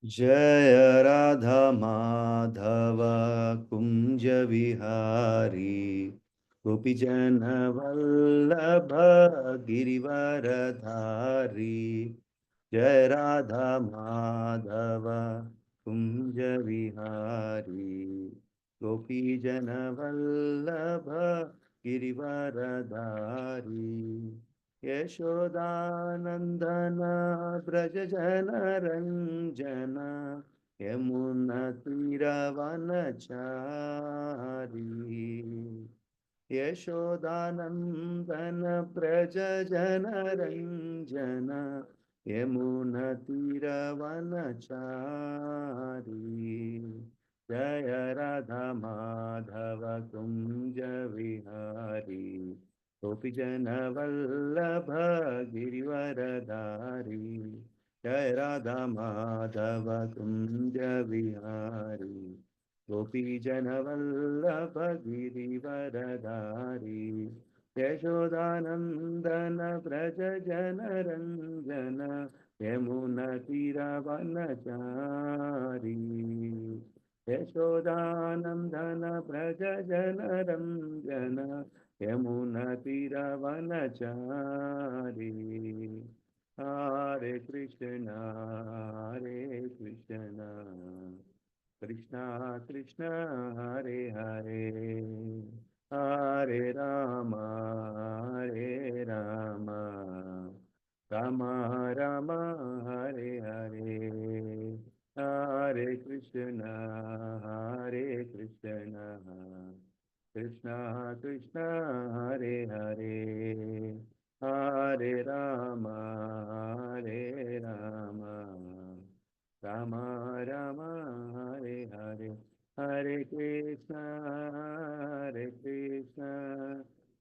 जय राधा माधव कुंज विहारी गोपीजन वल्लभ गिरिवरधारी। जय राधा माधव कुंज विहारी गोपीजन वल्लभ गिरिवरधारी। यशोदानंदन ब्रज जन रंजन यमुना तीरवनचारी। यशोदानंदन ब्रज जन रंजन यमुना तीरवनचारी। जय राधा माधव कुंज विहारी गोपीजन वल्लभ गिरिवरधारी। जय राधा माधव कुंज विहारी गोपीजन वल्लभ गिरिवरधारी। यशोदानंदन व्रज जन रंजन यमुना तीरवनचारी। यशोदानंदन व्रज जन रंजन यमुना तीरवनचारी। हरे कृष्णा कृष्णा कृष्णा हरे हरे, हरे राम राम राम हरे हरे। हरे कृष्णा कृष्णा कृष्णा हरे हरे, हरे राम राम राम हरे हरे। हरे कृष्णा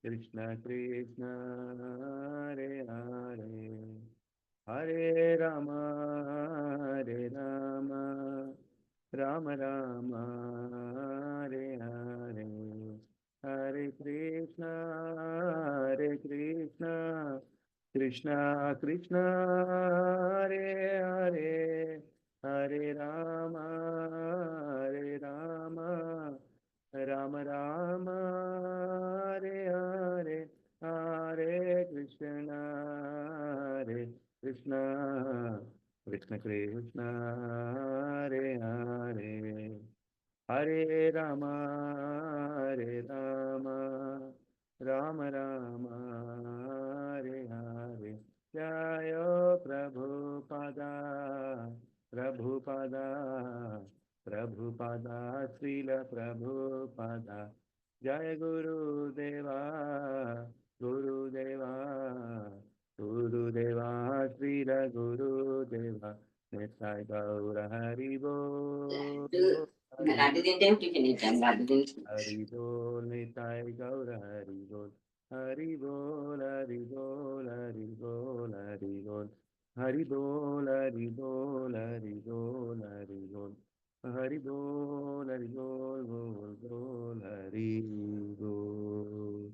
कृष्णा कृष्णा हरे हरे, हरे राम राम राम हरे हरे। हरे कृष्णा कृष्णा कृष्णा हरे हरे, हरे राम राम राम हरे हरे। हरे कृष्णा कृष्णा कृष्ण कृष्ण हरे हरे, हरे राम राम हरे हरे। जय प्रभुपदा प्रभुपदा प्रभुपदा श्रील प्रभुपदा। जय गुरुदेवा गुरुदेवा गुरुदेवा श्रील गुरुदेवा। निताय गौर हरि बोल लड्डू తింటే టిఫిన్ ఇచ్చాను లడ్డు తిని हरि बोल निताय गौर हरि बोल, हरि बोल हरि बोल हरि बोल हरि बोल, हरि बोल हरि बोल हरि बोल हरि बोल, हरि बोल हरि बोल बोल बोल हरि बोल।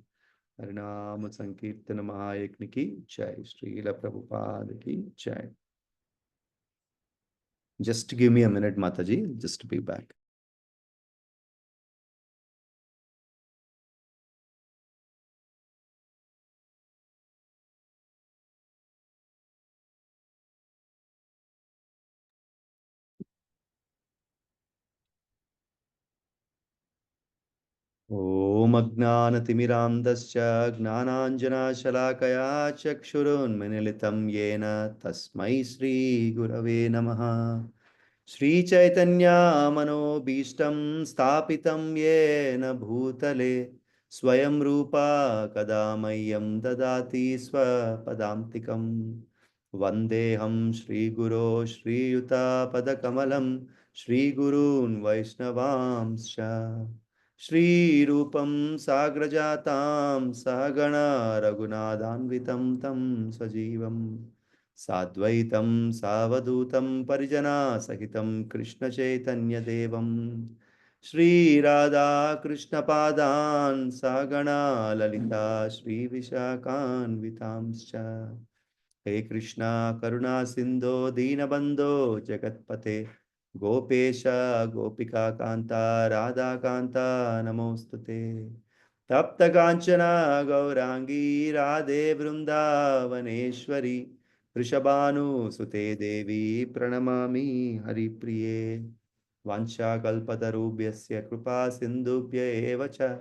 हरिनाम संकीर्तन महायज्ञ की जय, श्रील प्रभुपाद की जय। Just give me a minute, Mataji, just to be back. ॐ अज्ञानतिमिरान्धस्य ज्ञानाञ्जनशलाकया चक्षुरुन्मीलितं येन तस्मै श्रीगुरवे नमः। श्रीचैतन्यमनोभीष्टं स्थापितं येन भूतले स्वयं रूपा कदा मह्यं ददाति स्वपदान्तिकम्। वन्देऽहं श्रीगुरो श्रीयुतापदकमलं श्रीगुरून् वैष्णवांश्च। श्रीरूपं साग्रजातां सहगणा रघुनाथान्वितं तं सजीवं साद्वैतं सावधूतं परिजनासहितं कृष्णचैतन्यदेवं श्रीराधाकृष्णपादान् सहगणा ललिता श्रीविशाखान्वितांश्च। हे कृष्णा करुणा सिंधो दीनबंधो जगत्पते गोपेश गोपिका कांता राधा कांता नमोस्तुते तप्त कांचना गौरांगी राधे वृंदावनेश्वरी वृषभानुसुते देवी प्रणमामि हरिप्रिये वाञ्छाकल्पतरुभ्यस्य कृपा सिन्धुभ्य एव च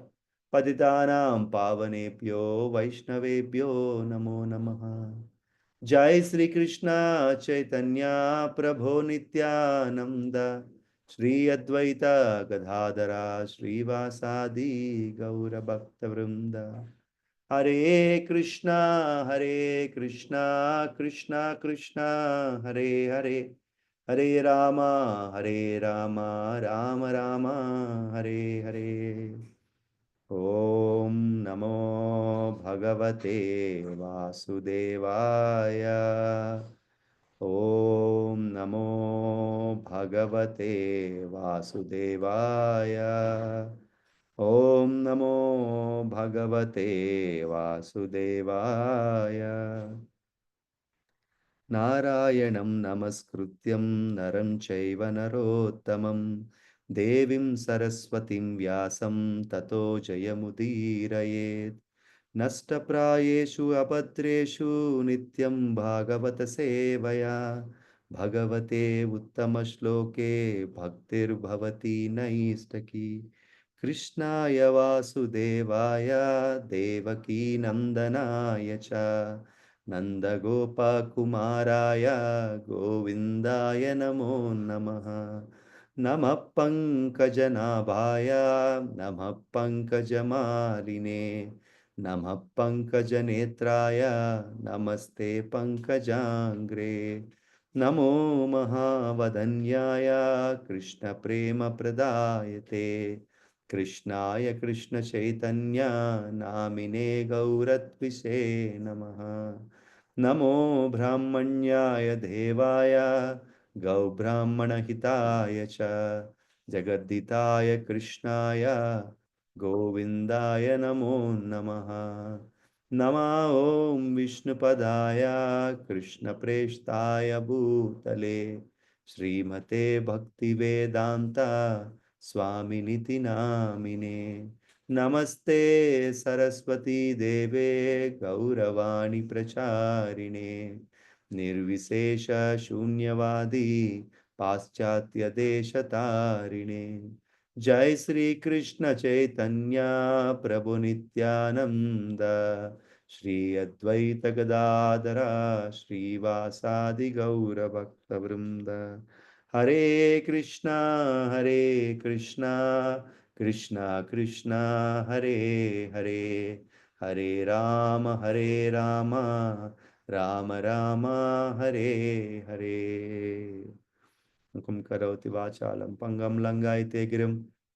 पतितानां पावनेभ्यो वैष्णवेभ्यो नमो नमः जय श्री कृष्ण चैतन्य प्रभो नित्यानंद श्री अद्वैत गदाधरा श्रीवासादि गौर भक्त वृंद हरे कृष्णा कृष्णा कृष्णा हरे हरे हरे रामा राम राम हरे हरे ओम नमो भगवते वासुदेवाय ओम नमो भगवते वासुदेवाय ओम नमो भगवते वासुदेवाय नारायणं नमस्कृत्यं नरं चैव नरोत्तमं देवीं सरस्वतीं व्यासं ततो जयमुदीरयेत् नष्टप्रायेषु अभद्रेषु नित्यं भागवत सेवया भगवते उत्तमश्लोके भक्तिर्भवति नैष्टकी कृष्णाय वासुदेवाय देवकी नन्दनाय च नन्दगोपकुमाराय गोविन्दाय नमो नमः नमः पङ्कजनाभाय नमः पङ्कजमालिने नमः पङ्कजनेत्राय नमस्ते पङ्कजाङ्ग्रे नमो महावदन्याय कृष्णप्रेमप्रदायते कृष्णाय कृष्णचैतन्य नामिने गौरत्विषे नमः नमो ब्राह्मण्याय देवाय गौब्राह्मणहिताय च जगद्दिताय कृष्णाय गोविन्दाय नमो नमः नमः ॐ विष्णुपदाय कृष्णप्रेष्ठाय भूतले श्रीमते भक्तिवेदान्ता स्वामिनिति नामिने नमस्ते सरस्वती देवे गौरवाणी प्रचारिणे निर्विशेष शून्यवादी पाश्चात्य देशतारिणे जय श्री कृष्ण चैतन्य प्रभु नित्यानंद श्री अद्वैत गदाधरा श्रीवासादि गौर भक्त वृंद हरे कृष्णा कृष्णा कृष्णा हरे हरे हरे राम राम राम हरे हरे मुखं करोति वाचालं पंगं लंघयते गिरिं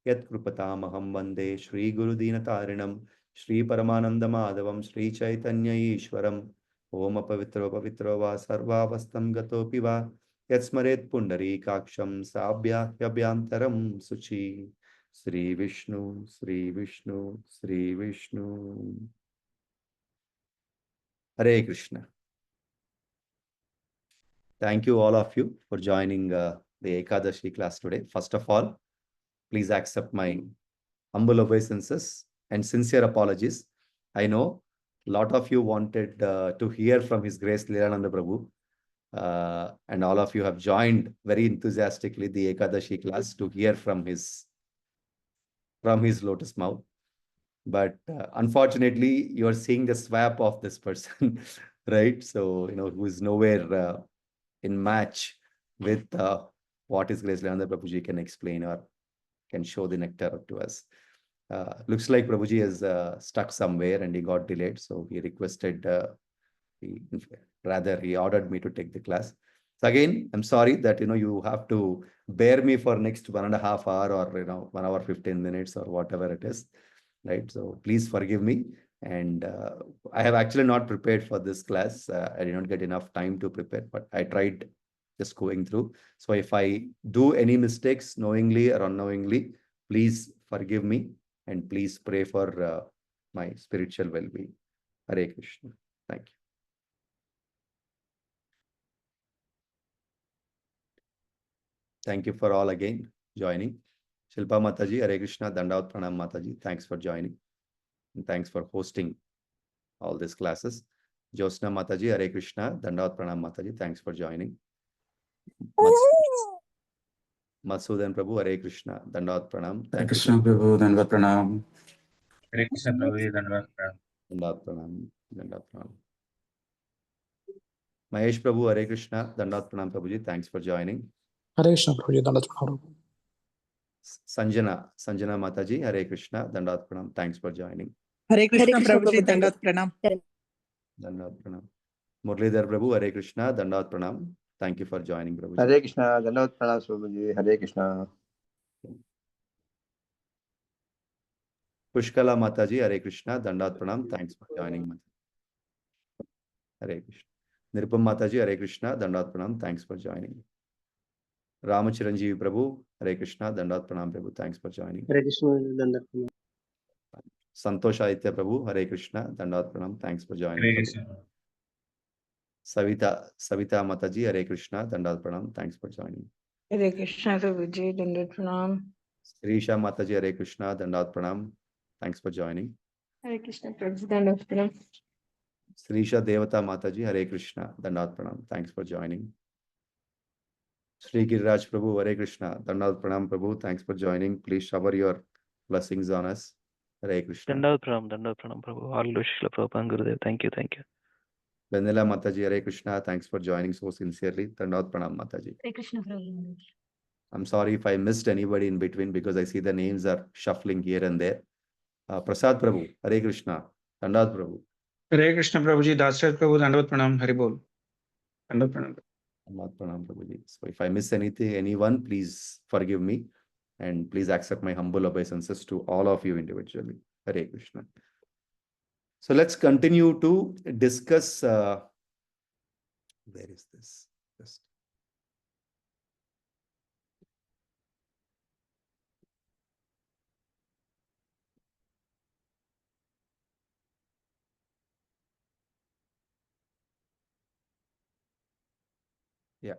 यत्कृपतामहं वन्दे श्रीगुरुदीनतारिणं श्रीपरमानन्दमाधवं श्रीचैतन्य ईश्वरम् ओम पवित्रो पवित्रो वा सर्वावस्थं गतोऽपि वा यत्स्मरेत् पुण्डरीकाक्षं साभ्याह्यभ्यन्तरं शुचि श्री विष्णु श्री विष्णु श्री विष्णु हरे Krishna Thank you all of you for joining the Ekadashi class today. First of all, please accept my humble obeisances and sincere apologies. I know a lot of you wanted to hear from His Grace Lilananda Prabhu, and all of you have joined very enthusiastically the Ekadashi class to hear from his lotus mouth. But unfortunately, you are seeing the swap of this person, right? So, who is nowhere in match with what His Grace Lilananda Prabhuji can explain or can show the nectar to us. Looks like Prabhuji is stuck somewhere and he got delayed. So he requested, he ordered me to take the class. So again, I'm sorry that, you have to bear me for next 1.5 hours or, 1 hour, 15 minutes or whatever it is, right? So please forgive me. And I have actually not prepared for this class. I did not get enough time to prepare, but I tried just going through. So if I do any mistakes knowingly or unknowingly, please forgive me and please pray for my spiritual well-being. Hare Krishna. Thank you. Thank you for all again joining. Shilpa Mataji, Hare Krishna, Dandavat Pranam Mataji. Thanks for joining. And thanks for hosting all these classes. Josna Mataji, Hare Krishna, Dandavat Pranam Mataji. Thanks for joining. Masudan Prabhu, Hare Krishna, Dandavat Pranam. Hare Krishna Prabhu, Dandavat Pranam. Hare Krishna Prabhuji, Dandavat Pranam. Dandavat Pranam, Dandavat Pranam. Mahesh Prabhu, Hare Krishna, Dandavat Pranam Prabhuji. Thanks for joining. Hare Krishna Prabhuji, Dandavat Pranam. Sanjana Mataji, Hare Krishna, Dandavat Pranam. Thanks for joining. Hare Krishna Prabhuji, Dandavat Pranam. Dandavat Pranam. Muralidhar Prabhu, Hare Krishna, Dandavat Pranam. Thank you for joining, Prabhuji. Hare Krishna, Dandavat Pranam Prabhuji. Hare Krishna. Pushkala Mataji, Hare Krishna, Dandavat Pranam. Thanks for joining. Hare Krishna. Nirupam Mataji, Hare Krishna, Dandavat Pranam. Thanks for joining. Ramachiranjeevi Prabhu, Hare Krishna, Dandavat Pranam Prabhu. Thanks for joining. Hare Krishna, Dandavat Pranam. Santosh Aditya Prabhu, Hare Krishna, Dandavat Pranam. Thanks for joining. Hare Krishna. Savita Mataji, Hare Krishna, Dandavat Pranam. Thanks for joining. Hare Krishna Prabhuji, Dandavat Pranam. Srisha Mataji, Hare Krishna, Dandavat Pranam. Thanks for joining. Hare Krishna Prabhuji, Dandavat Pranam. Srisha Devata Mataji, Hare Krishna, Dandavat Pranam. Thanks for joining. Sri Giriraj Prabhu, Hare Krishna, Dandavat Pranam Prabhu. Thanks for joining. Please shower your blessings on us. Hare Krishna. Dandavat Pranam Prabhu. All Srila Prabhupada Gurudev. Thank you. Vanilla Mataji, Hare Krishna. Thanks for joining so sincerely. Dandavat Pranam Mataji. Hare Krishna Prabhuji. I'm sorry if I missed anybody in between because I see the names are shuffling here and there. Prasad Prabhu, Hare Krishna, Dandavat Prabhu. Hare Krishna Prabhuji, Dasraj Prabhu, Dandavat Pranam, Hari Bol. Dandavat Pranam. Dandavat Pranam Prabhuji. So if I miss anyone, please forgive me and please accept my humble obeisances to all of you individually. Hare Krishna. So let's continue to discuss. Where is this? Just yeah.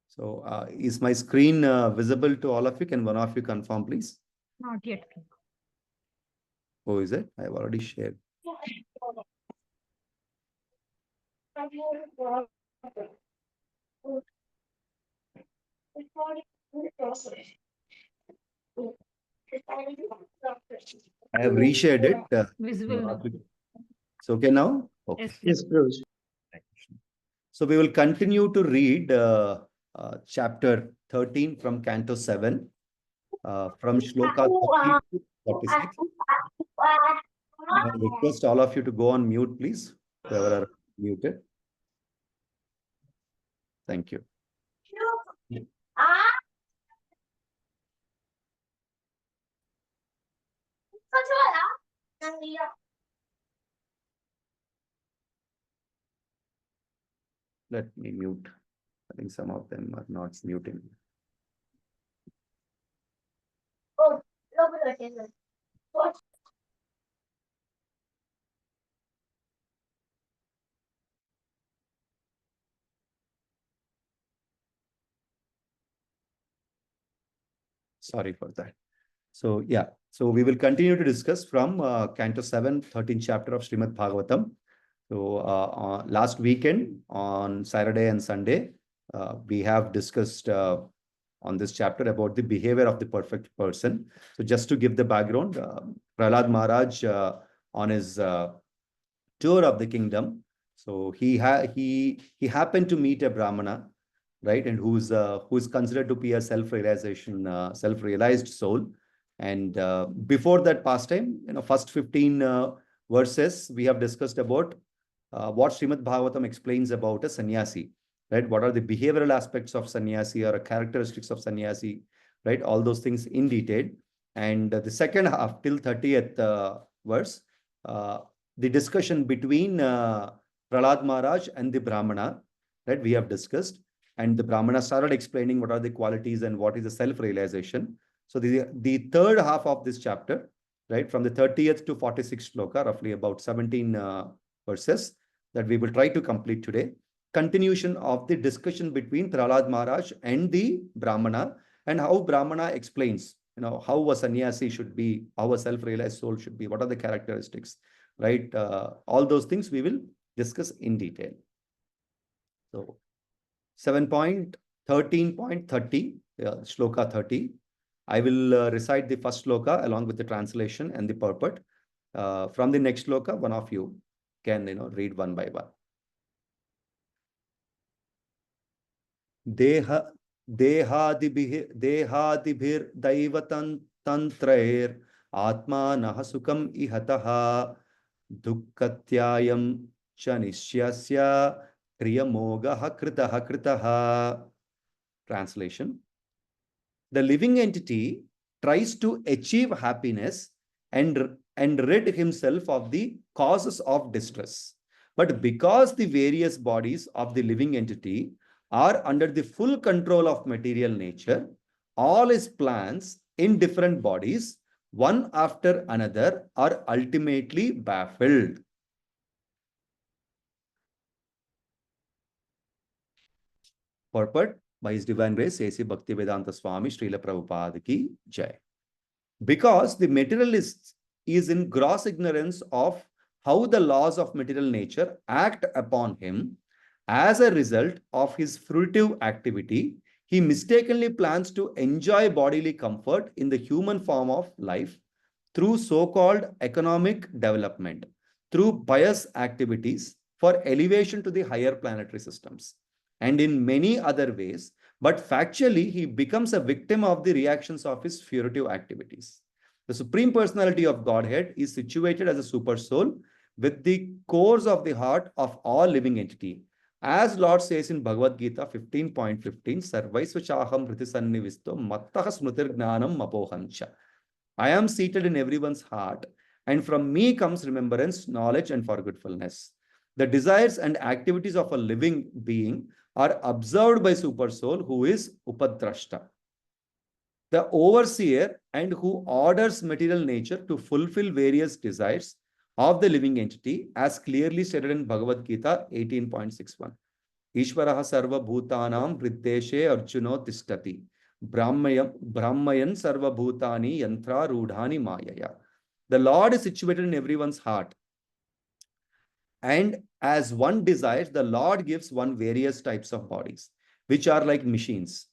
So is my screen visible to all of you? Can one of you confirm, please? Not yet. Oh, is it? I've already shared. I have reshared it. Visible. So okay now? Okay. Yes, Prabhuji. So we will continue to read chapter 13 from Canto 7, from Shloka 30 to 46. I request all of you to go on mute, please, whoever are muted. Thank you. Let me mute. I think some of them are not muting. Sorry for that. So yeah, so we will continue to discuss from Canto 7, 13th chapter of Srimad Bhagavatam. So last weekend on Saturday and Sunday, we have discussed on this chapter about the behavior of the perfect person. So just to give the background, Prahlad Maharaj on his tour of the kingdom, so he happened to meet a Brahmana, right, and who is considered to be a self-realized soul. And before that pastime, first 15 verses we have discussed about what Srimad Bhagavatam explains about a sannyasi, right? What are the behavioral aspects of sannyasi or characteristics of sannyasi, right? All those things in detail. And the second half till 30th verse, the discussion between Prahlad Maharaj and the Brahmana, right? We have discussed, and the Brahmana started explaining what are the qualities and what is the self-realization. So the third half of this chapter, right, from the 30th to 46th shloka, roughly about 17 verses that we will try to complete today, continuation of the discussion between Prahlad Maharaj and the Brahmana, and how Brahmana explains, how a sannyasi should be, how a self-realized soul should be, what are the characteristics, right? All those things we will discuss in detail. So 7.13.30, Shloka 30. I will recite the first Shloka along with the translation and the purport. From the next Shloka, one of you can read one by one. देहादिभिर दैवतंत्रैर आत्मानः सुखम इहतः दुःखत्यायं च निश्यस्य क्रियमोगः कृतः. Translation: the living entity tries to achieve happiness and rid himself of the causes of distress. But because the various bodies of the living entity are under the full control of material nature, all his plans in different bodies, one after another, are ultimately baffled. Purport by His Divine Grace, A.C. Bhaktivedanta Swami Srila Prabhupada ki Jai. Because the materialist is in gross ignorance of how the laws of material nature act upon him, as a result of his fruitive activity, he mistakenly plans to enjoy bodily comfort in the human form of life through so-called economic development, through pious activities for elevation to the higher planetary systems, and in many other ways, but factually he becomes a victim of the reactions of his fruitive activities. The Supreme Personality of Godhead is situated as a super soul with the cores of the heart of all living entity. As Lord says in Bhagavad Gita 15.15, Sarvaisvachaham Vritisannivisto Mattaha Smritir Gnanam Mapohancha. I am seated in everyone's heart, and from me comes remembrance, knowledge, and forgetfulness. The desires and activities of a living being are observed by Super Soul, who is Upadrashta, the overseer, and who orders material nature to fulfill various desires of the living entity, as clearly stated in Bhagavad Gita 18.61. Ishvaraha sarva bhutanam vriddeshe arjuno tishtati. Brahmayan sarva bhutani yantra rudhani mayaya. The Lord is situated in everyone's heart. And as one desires, the Lord gives one various types of bodies, which are like machines.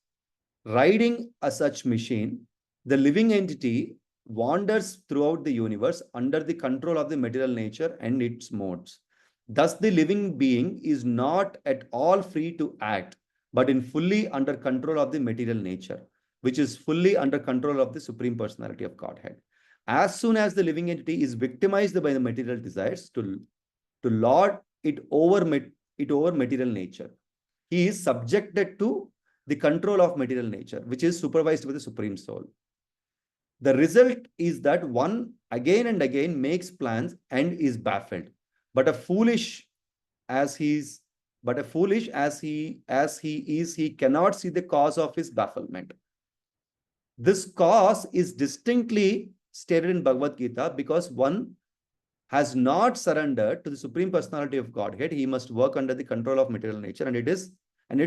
Riding a such machine, the living entity wanders throughout the universe under the control of the material nature and its modes. Thus, the living being is not at all free to act, but in fully under control of the material nature, which is fully under control of the Supreme Personality of Godhead. As soon as the living entity is victimized by the material desires to lord it over material nature, he is subjected to the control of material nature, which is supervised by the Supreme Soul. The result is that one again and again makes plans and is baffled. But a foolish as he is, he cannot see the cause of his bafflement. This cause is distinctly stated in Bhagavad Gita because one has not surrendered to the Supreme Personality of Godhead. He must work under the control of material nature, and its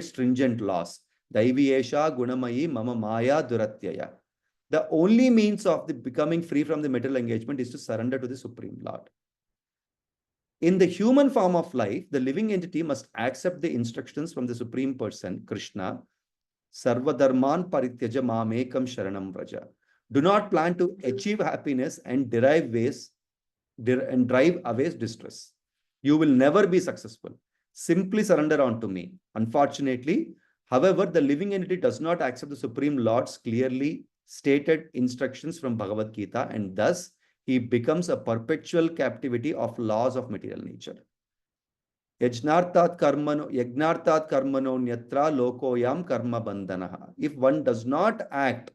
stringent laws. Daiviyesha gunamayi mama maya duratyaya. The only means of the becoming free from the material engagement is to surrender to the Supreme Lord. In the human form of life, the living entity must accept the instructions from the Supreme Person, Krishna. Sarvadharman parityaja mamekam sharanam vraja. Do not plan to achieve happiness and drive away distress. You will never be successful. Simply surrender unto me. Unfortunately, however, the living entity does not accept the Supreme Lord's clearly stated instructions from Bhagavad Gita, and thus he becomes a perpetual captivity of laws of material nature. Yajnartat karmano nyatra lokoyam karma bandhanaha. If one does not act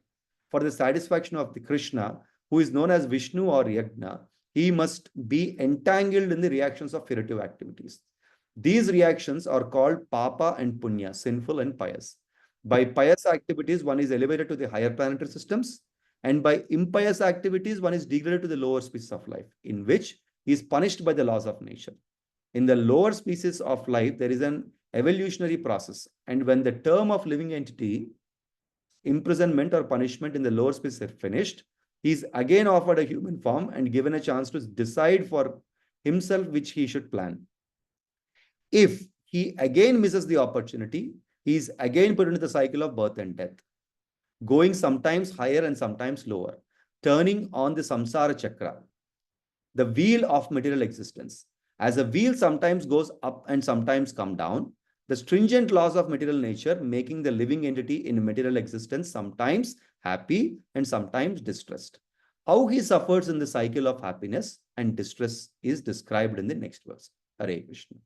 for the satisfaction of the Krishna, who is known as Vishnu or Yajna, he must be entangled in the reactions of furtive activities. These reactions are called papa and punya, sinful and pious. By pious activities, one is elevated to the higher planetary systems, and by impious activities, one is degraded to the lower species of life, in which he is punished by the laws of nature. In the lower species of life, there is an evolutionary process. And when the term of living entity, imprisonment or punishment in the lower space is finished, he is again offered a human form and given a chance to decide for himself which he should plan. If he again misses the opportunity, he is again put into the cycle of birth and death, going sometimes higher and sometimes lower, turning on the samsara chakra, the wheel of material existence. As a wheel sometimes goes up and sometimes come down, the stringent laws of material nature making the living entity in material existence sometimes happy and sometimes distressed. How he suffers in the cycle of happiness and distress is described in the next verse. Hare Krishna.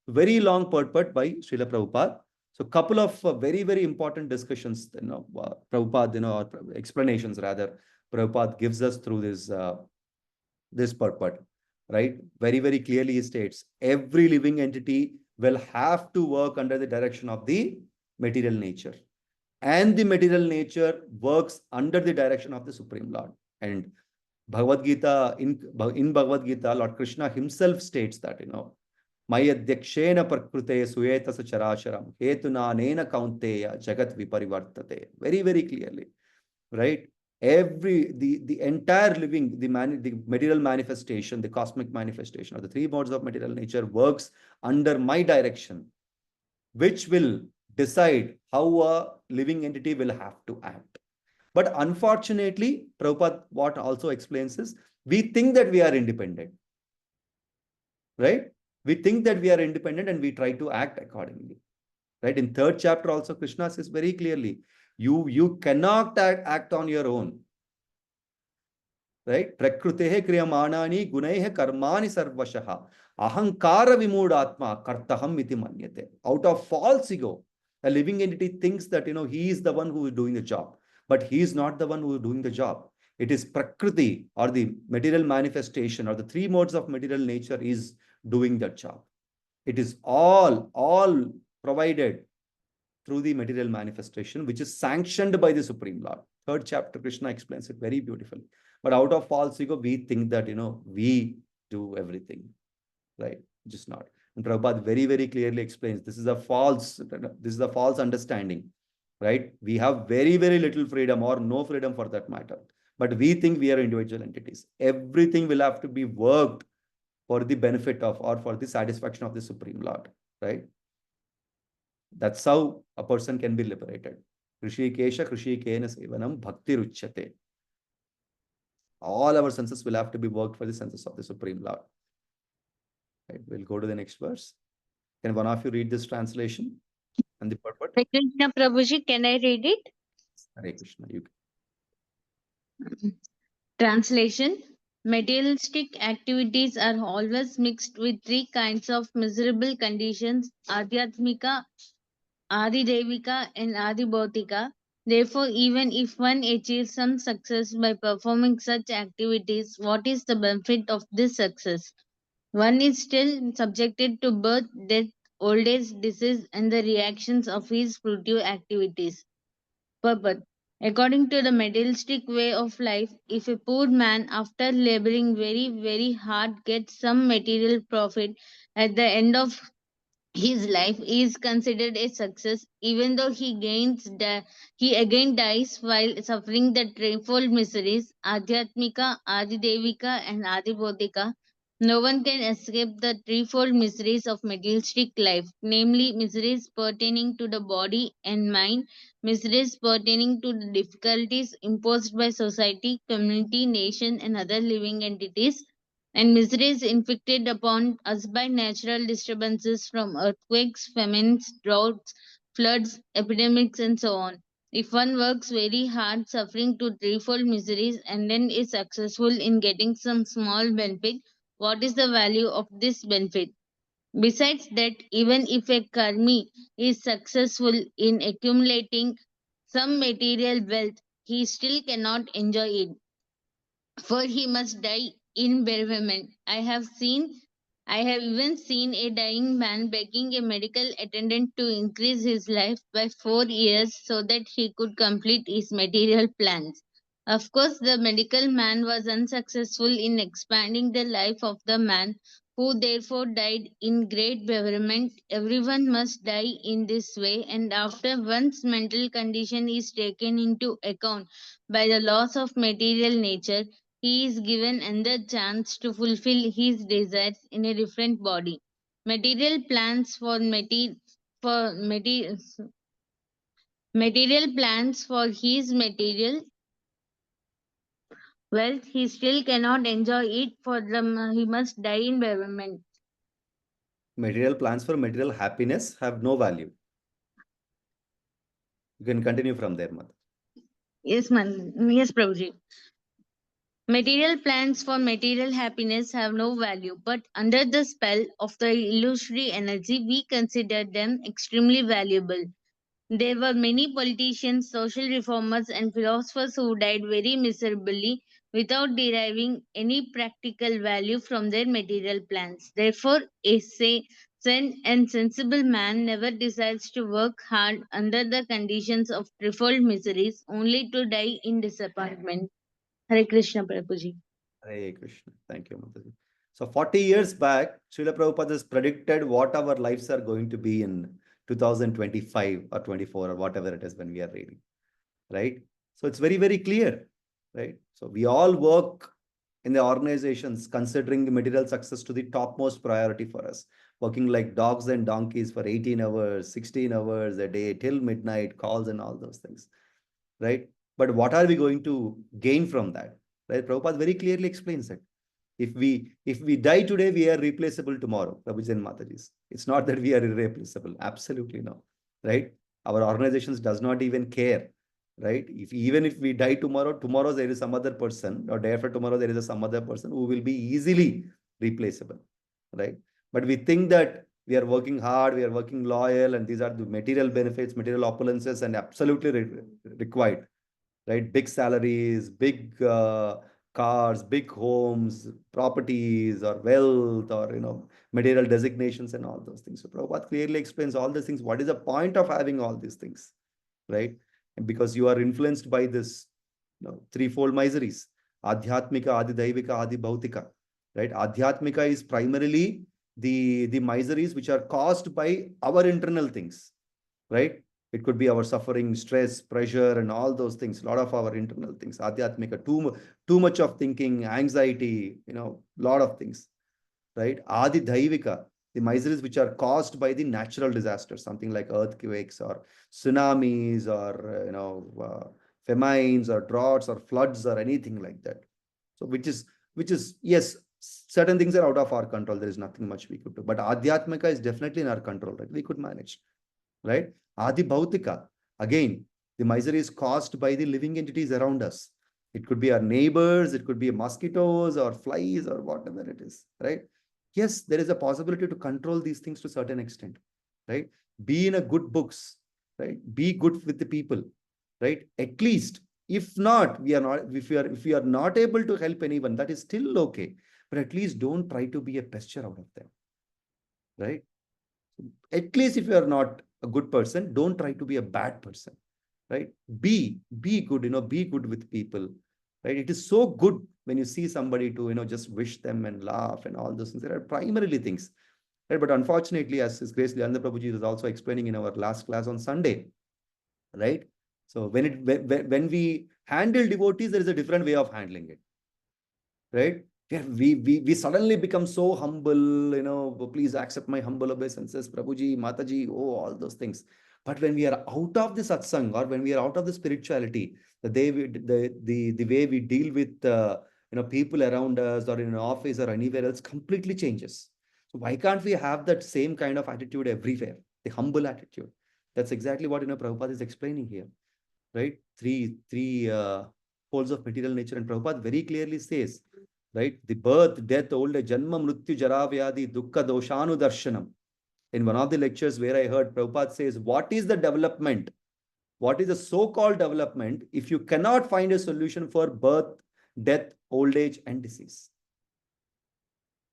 Very long purport by Srila Prabhupada. So couple of very, very important discussions, Prabhupada, or explanations rather, Prabhupada gives us through this purport, right? Very, very clearly he states, every living entity will have to work under the direction of the material nature. And the material nature works under the direction of the Supreme Lord. And Bhagavad Gita, in Bhagavad Gita, Lord Krishna himself states that, Mayadhyakshena prakrute suyetasa charasharam hetuna nena kaunteya jagat viparivartate. Very, very clearly, right? The entire living, the material manifestation, the cosmic manifestation, or the three modes of material nature works under my direction, which will decide how a living entity will have to act. But unfortunately, Prabhupada what also explains is, we think that we are independent, right? We think that we are independent and we try to act accordingly, right? In third chapter also, Krishna says very clearly, you cannot act on your own, right? Prakrutehe kriyamanani gunaihe karmani sarvashaha ahankara vimudatma kartaham iti manyate. Out of false ego, a living entity thinks that, he is the one who is doing the job, but he is not the one who is doing the job. It is Prakriti, or the material manifestation, or the three modes of material nature is doing that job. It is all provided through the material manifestation, which is sanctioned by the Supreme Lord. Third chapter, Krishna explains it very beautifully. But out of false ego, we think that, we do everything, right? Just not. And Prabhupada very, very clearly explains, this is a false understanding, right? We have very, very little freedom, or no freedom for that matter. But we think we are individual entities. Everything will have to be worked for the benefit of, or for the satisfaction of the Supreme Lord, right? That's how a person can be liberated. Krishikesha Krishikena Sevanam Bhakti Ruchyate. All our senses will have to be worked for the senses of the Supreme Lord. Right, we'll go to the next verse. Can one of you read this translation and the purport? Hare Krishna Prabhuji, can I read it? Hare Krishna. You Translation. Materialistic activities are always mixed with three kinds of miserable conditions: Adhyatmika, Adidevika, and Adibhautika. Therefore, even if one achieves some success by performing such activities, what is the benefit of this success? One is still subjected to birth, death, old age, disease, and the reactions of his fruitive activities. Purport. According to the materialistic way of life, if a poor man, after laboring very, very hard, gets some material profit at the end of his life, is considered a success, even though he again dies while suffering the threefold miseries: Adhyatmika, Adidevika, and Adibodhika. No one can escape the threefold miseries of materialistic life, namely miseries pertaining to the body and mind, miseries pertaining to the difficulties imposed by society, community, nation, and other living entities, and miseries inflicted upon us by natural disturbances from earthquakes, famines, droughts, floods, epidemics, and so on. If one works very hard, suffering to threefold miseries, and then is successful in getting some small benefit, what is the value of this benefit? Besides that, even if a karmi is successful in accumulating some material wealth, he still cannot enjoy it, for he must die in bereavement. I have even seen a dying man begging a medical attendant to increase his life by 4 years so that he could complete his material plans. Of course, the medical man was unsuccessful in expanding the life of the man who therefore died in great bewilderment. Everyone must die in this way, and after one's mental condition is taken into account by the laws of material nature, he is given another chance to fulfill his desires in a different body. Material plans for material plans for his material wealth, he still cannot enjoy it, for he must die in bewilderment. Material plans for material happiness have no value. You can continue from there, Mother. Yes, man. Yes, Prabhuji. Material plans for material happiness have no value, but under the spell of the illusory energy, we consider them extremely valuable. There were many politicians, social reformers, and philosophers who died very miserably without deriving any practical value from their material plans. Therefore, a sane and sensible man never decides to work hard under the conditions of threefold miseries, only to die in disappointment. Hare Krishna, Prabhuji. Hare Krishna. Thank you, Mataji. So 40 years back, Srila Prabhupada has predicted what our lives are going to be in 2025 or 24 or whatever it is when we are reading, right? So it's very, very clear, right? So we all work in the organizations considering material success to the topmost priority for us, working like dogs and donkeys for 18 hours, 16 hours a day till midnight, calls and all those things, right? But what are we going to gain from that? Right? Prabhupada very clearly explains it. If we die today, we are replaceable tomorrow. Prabhuji and Mataji's. It's not that we are irreplaceable. Absolutely no. Right? Our organizations does not even care. Right? Even if we die tomorrow, there is some other person, or day after tomorrow, there is some other person who will be easily replaceable. Right? But we think that we are working hard, we are working loyal, and these are the material benefits, material opulences, and absolutely required. Right? Big salaries, big cars, big homes, properties, or wealth, or material designations, and all those things. So Prabhupada clearly explains all these things. What is the point of having all these things, right? And because you are influenced by this threefold miseries: Adhyatmika, Adidaivika, Adi Bhautika. Right? Adhyatmika is primarily the miseries which are caused by our internal things, right? It could be our suffering, stress, pressure, and all those things. A lot of our internal things. Adhyatmika, too much of thinking, anxiety, lot of things, right? Adi Daivika, the miseries which are caused by the natural disasters, something like earthquakes or tsunamis or famines or droughts or floods or anything like that. So which is yes, certain things are out of our control. There is nothing much we could do. But Adhyatmika is definitely in our control, right? We could manage, right? Adi Bhautika, again, the misery is caused by the living entities around us. It could be our neighbors, it could be mosquitoes or flies or whatever it is, right? Yes, there is a possibility to control these things to a certain extent, right? Be in a good books, right? Be good with the people, right? At least, if not, if we are not able to help anyone, that is still okay. But at least don't try to be a pesture out of them, right? At least if you are not a good person, don't try to be a bad person, right? Be good, be good with people, right? It is so good when you see somebody to, just wish them and laugh and all those things. There are primarily things, right? But unfortunately, as His Grace Lilananda Prabhuji was also explaining in our last class on Sunday, right? So when we handle devotees, there is a different way of handling it, right? We suddenly become so humble, please accept my humble obeisances, Prabhuji, Mataji, all those things. But when we are out of the satsang, or when we are out of the spirituality, the way we deal with people around us, or in an office or anywhere else, completely changes. So why can't we have that same kind of attitude everywhere? The humble attitude. That's exactly what Prabhupada is explaining here, right? Three poles of material nature, and Prabhupada very clearly says, right? The birth, death, old age, janma, mrityu, jara, vyadi, dukkha, doshanu, darshanam. In one of the lectures where I heard Prabhupada says, what is the development? What is the so-called development if you cannot find a solution for birth, death, old age, and disease?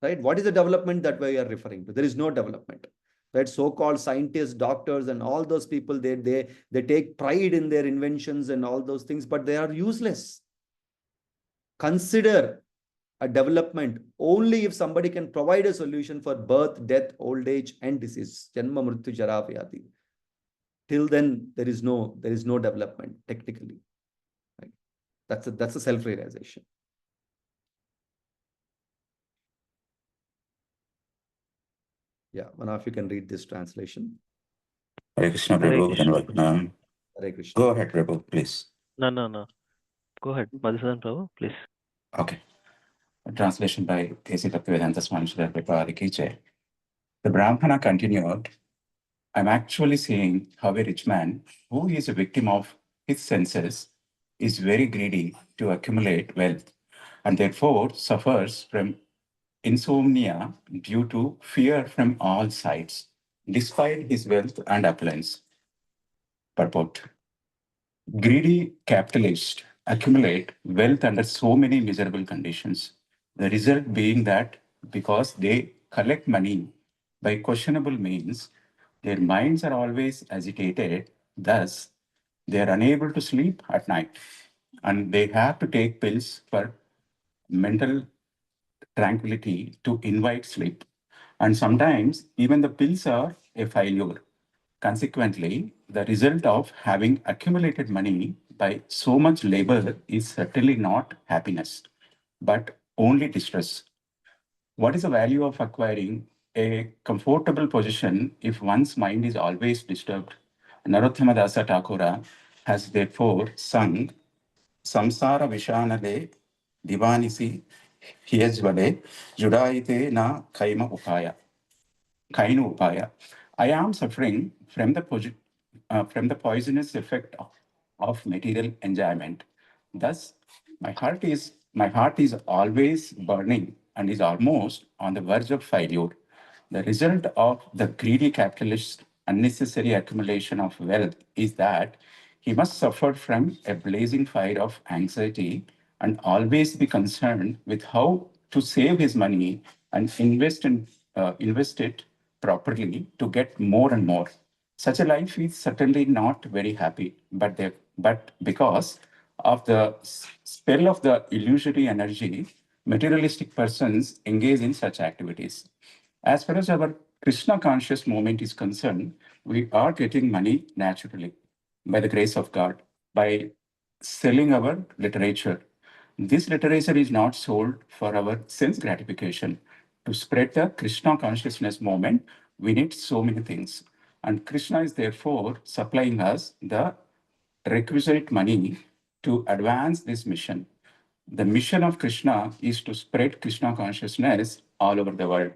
Right? What is the development that we are referring to? There is no development. Right? So-called scientists, doctors, and all those people, they take pride in their inventions and all those things, but they are useless. Consider a development only if somebody can provide a solution for birth, death, old age, and disease. Janma mrityu jara vyadhi. Till then, there is no development technically. Right? That's a self-realization. Yeah, one of you can read this translation. Hare Krishna, Hare Prabhu. Krishna. Hare Krishna. Go ahead, Prabhu, please. No. Go ahead, Madhusudan Prabhu, please. Okay. A translation by A.C. Bhaktivedanta Swami Srila Prabhupada Ki Jai. The Brahmana continued, I'm actually seeing how a rich man who is a victim of his senses is very greedy to accumulate wealth and therefore suffers from insomnia due to fear from all sides, despite his wealth and opulence. Purport. Greedy capitalists accumulate wealth under so many miserable conditions. The result being that because they collect money by questionable means, their minds are always agitated. Thus, they are unable to sleep at night and they have to take pills for mental tranquility to invite sleep. And sometimes even the pills are a failure. Consequently, the result of having accumulated money by so much labor is certainly not happiness, but only distress. What is the value of acquiring a comfortable position if one's mind is always disturbed? Narottama Dasa Thakura has therefore sung Samsara Vishanale Divanisi Hiyajvale Judaite na Kaima Upaya. Kainu Upaya. I am suffering from the poisonous effect of material enjoyment. Thus, my heart is always burning and is almost on the verge of failure. The result of the greedy capitalist's unnecessary accumulation of wealth is that he must suffer from a blazing fire of anxiety and always be concerned with how to save his money and invest it properly to get more and more. Such a life is certainly not very happy, but because of the spell of the illusory energy, materialistic persons engage in such activities. As far as our Krishna conscious movement is concerned, we are getting money naturally by the grace of God by selling our literature. This literature is not sold for our sense gratification. To spread the Krishna consciousness movement, we need so many things. And Krishna is therefore supplying us the requisite money to advance this mission. The mission of Krishna is to spread Krishna consciousness all over the world.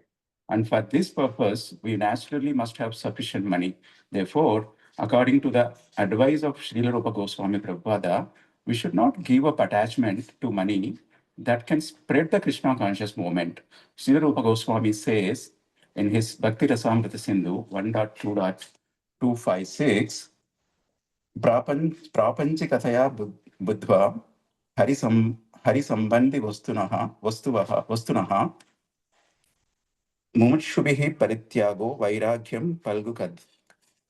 And for this purpose, we naturally must have sufficient money. Therefore, according to the advice of Srila Rupa Goswami Prabhupada, we should not give up attachment to money that can spread the Krishna conscious movement. Srila Rupa Goswami says in his Bhakti Rasamrita Sindhu 1.2.256, प्रापञ्चिकतया बुद्ध्वा हरिसम्बन्धि वस्तुनः मुमुक्षुभिः परित्यागो वैराग्यं पल्गु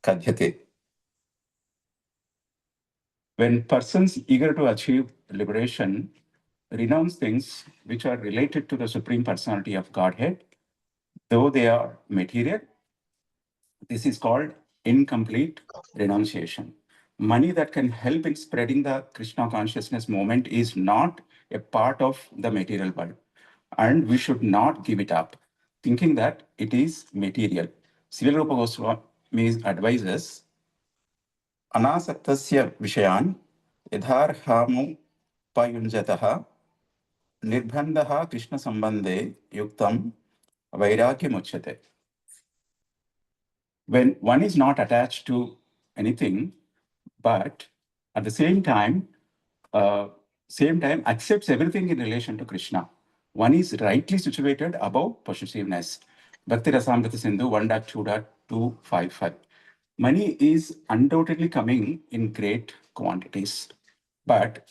कथ्यते. When persons eager to achieve liberation renounce things which are related to the Supreme Personality of Godhead, though they are material, this is called incomplete renunciation. Money that can help in spreading the Krishna consciousness movement is not a part of the material world. And we should not give it up, thinking that it is material. Srila Rupa Goswami advises, Anasaktasya Vishayan Yadharhamu Payunjataha Nirbhandaha Krishna Sambandhe Yuktam Vairagyam Uchyate. When one is not attached to anything, but at the same time accepts everything in relation to Krishna, one is rightly situated above possessiveness. Bhakti Rasamrita Sindhu 1.2.255. Money is undoubtedly coming in great quantities, but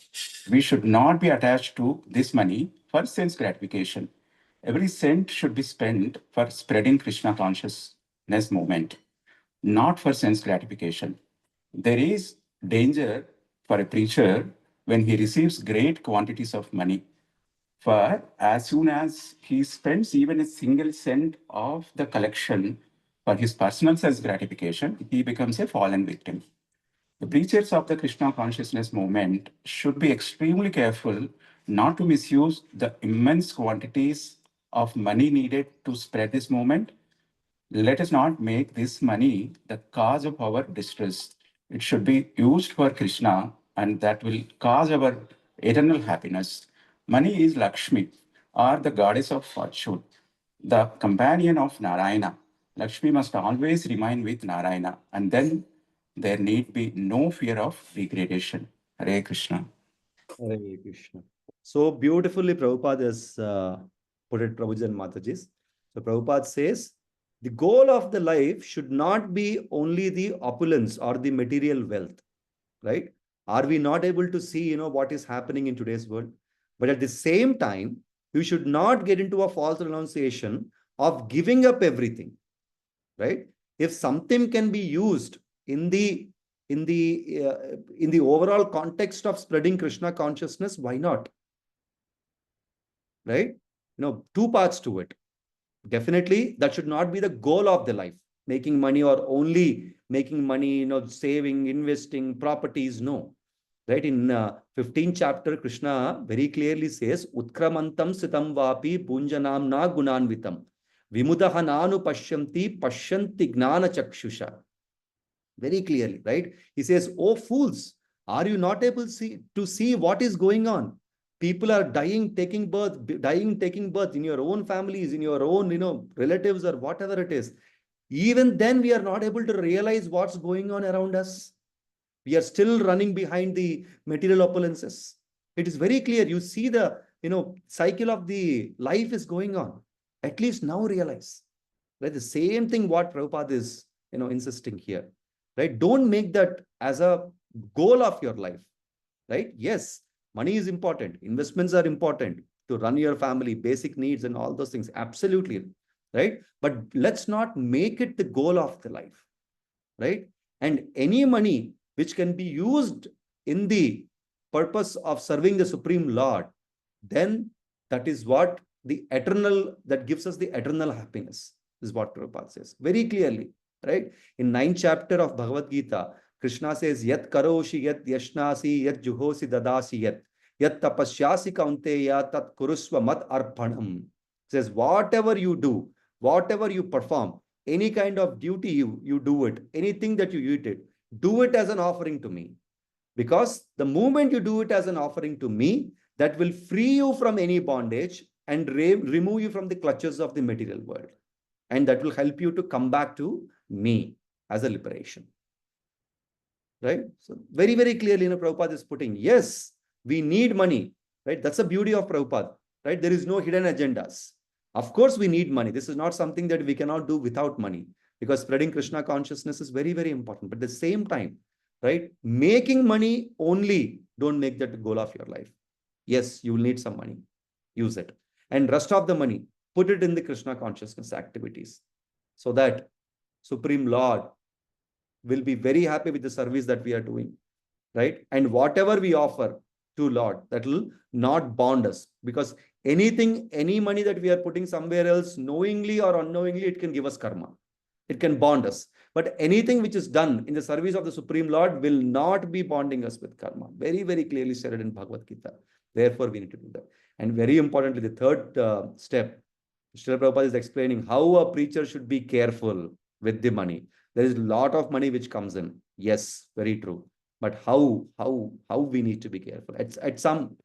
we should not be attached to this money for sense gratification. Every cent should be spent for spreading Krishna consciousness movement, not for sense gratification. There is danger for a preacher when he receives great quantities of money For as soon as he spends even a single cent of the collection for his personal sense gratification, he becomes a fallen victim. The preachers of the Krishna consciousness movement should be extremely careful not to misuse the immense quantities of money needed to spread this movement. Let us not make this money the cause of our distress. It should be used for Krishna, and that will cause our eternal happiness. Money is Lakshmi, or the goddess of fortune, the companion of Narayana. Lakshmi must always remain with Narayana, and then there need be no fear of degradation. Hare Krishna. Hare Krishna. So beautifully Prabhupada has put it, Prabhuji and Matajis. So Prabhupada says, the goal of the life should not be only the opulence or the material wealth, right? Are we not able to see, what is happening in today's world? But at the same time, you should not get into a false renunciation of giving up everything, right? If something can be used in the overall context of spreading Krishna consciousness, why not? Right? Two parts to it. Definitely, that should not be the goal of the life. Making money or only making money, saving, investing, properties, no. Right? In 15th chapter, Krishna very clearly says, Utkramantam sitam vapi punjanamna gunanvitam. Vimudahananu pashyanti pashyanti gnana chakshusha. Very clearly, right? He says, oh fools, are you not able to see what is going on? People are dying, taking birth in your own families, in your own, relatives or whatever it is. Even then, we are not able to realize what's going on around us. We are still running behind the material opulences. It is very clear. You see the, cycle of the life is going on. At least now realize. Right? The same thing what Prabhupada is, insisting here. Right? Don't make that as a goal of your life. Right? Yes, money is important. Investments are important to run your family, basic needs and all those things. Absolutely. Right? But let's not make it the goal of the life. Right? And any money which can be used in the purpose of serving the Supreme Lord, then that is what that gives us the eternal happiness, is what Prabhupada says very clearly, right? In 9th chapter of Bhagavad Gita, Krishna says, Yat karoshi, yat yashnasi, yat juhosi dadasi, yat tapasyasi kaunteya, tat kurusva mat arpanam. Says, whatever you do, whatever you perform, any kind of duty you do it, anything that you eat it, do it as an offering to me. Because the moment you do it as an offering to me, that will free you from any bondage and remove you from the clutches of the material world. And that will help you to come back to me as a liberation. Right? So very, very clearly, Prabhupada is putting, yes, we need money. Right? That's the beauty of Prabhupada. Right? There is no hidden agendas. Of course, we need money. This is not something that we cannot do without money, because spreading Krishna consciousness is very, very important. But at the same time, right, making money only, don't make that the goal of your life. Yes, you will need some money. Use it. And rest of the money, put it in the Krishna consciousness activities, so that Supreme Lord will be very happy with the service that we are doing. Right? And whatever we offer to Lord, that will not bond us, because any money that we are putting somewhere else, knowingly or unknowingly, it can give us karma. It can bond us. But anything which is done in the service of the Supreme Lord will not be bonding us with karma. Very, very clearly said in Bhagavad Gita. Therefore, we need to do that. And very importantly, the third step, Srila Prabhupada is explaining how a preacher should be careful with the money. There is a lot of money which comes in. Yes, very true. But how we need to be careful. At some,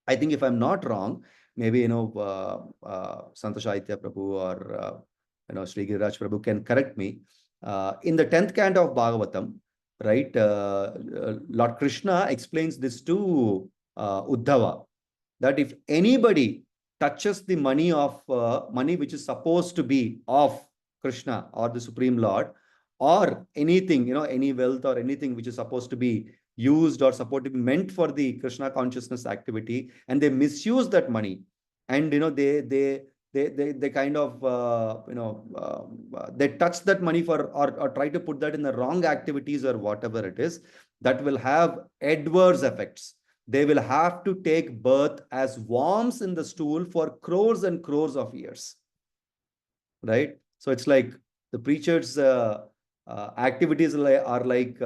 I think if I'm not wrong, maybe, Santosh Aditya Prabhu or, Sri Giriraj Prabhu can correct me. In the 10th canto of Bhagavatam, right, Lord Krishna explains this to Uddhava, that if anybody touches the money which is supposed to be of Krishna or the Supreme Lord, or anything, any wealth or anything which is supposed to be used or supposed to be meant for the Krishna consciousness activity, and they misuse that money, and they kind of they touch that money for or try to put that in the wrong activities or whatever it is, that will have adverse effects. they will have to take birth as worms in the stool for crores and crores of years. Right? So it's like the preacher's activities are like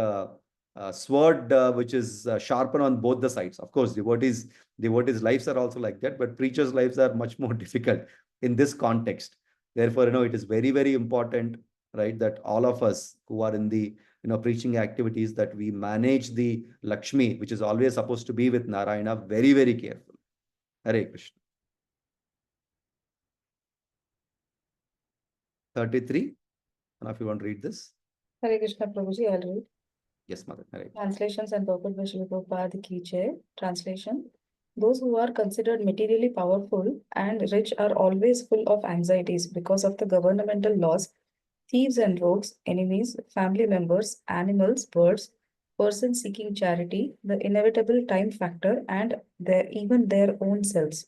sword which is sharpened on both the sides. Of course, devotees' lives are also like that, but preachers' lives are much more difficult in this context. Therefore, it is very, very important, right, that all of us who are in the preaching activities, that we manage the Lakshmi, which is always supposed to be with Narayana, very, very careful. Hare Krishna. 33. One of you want to read this? Hare Krishna Prabhuji, I'll read. Yes, Mother. Hare. Translations and purport by Srila Prabhupada Ki Jai. Translation. Those who are considered materially powerful and rich are always full of anxieties because of the governmental laws, thieves and rogues, enemies, family members, animals, birds, persons seeking charity, the inevitable time factor, and even their own selves.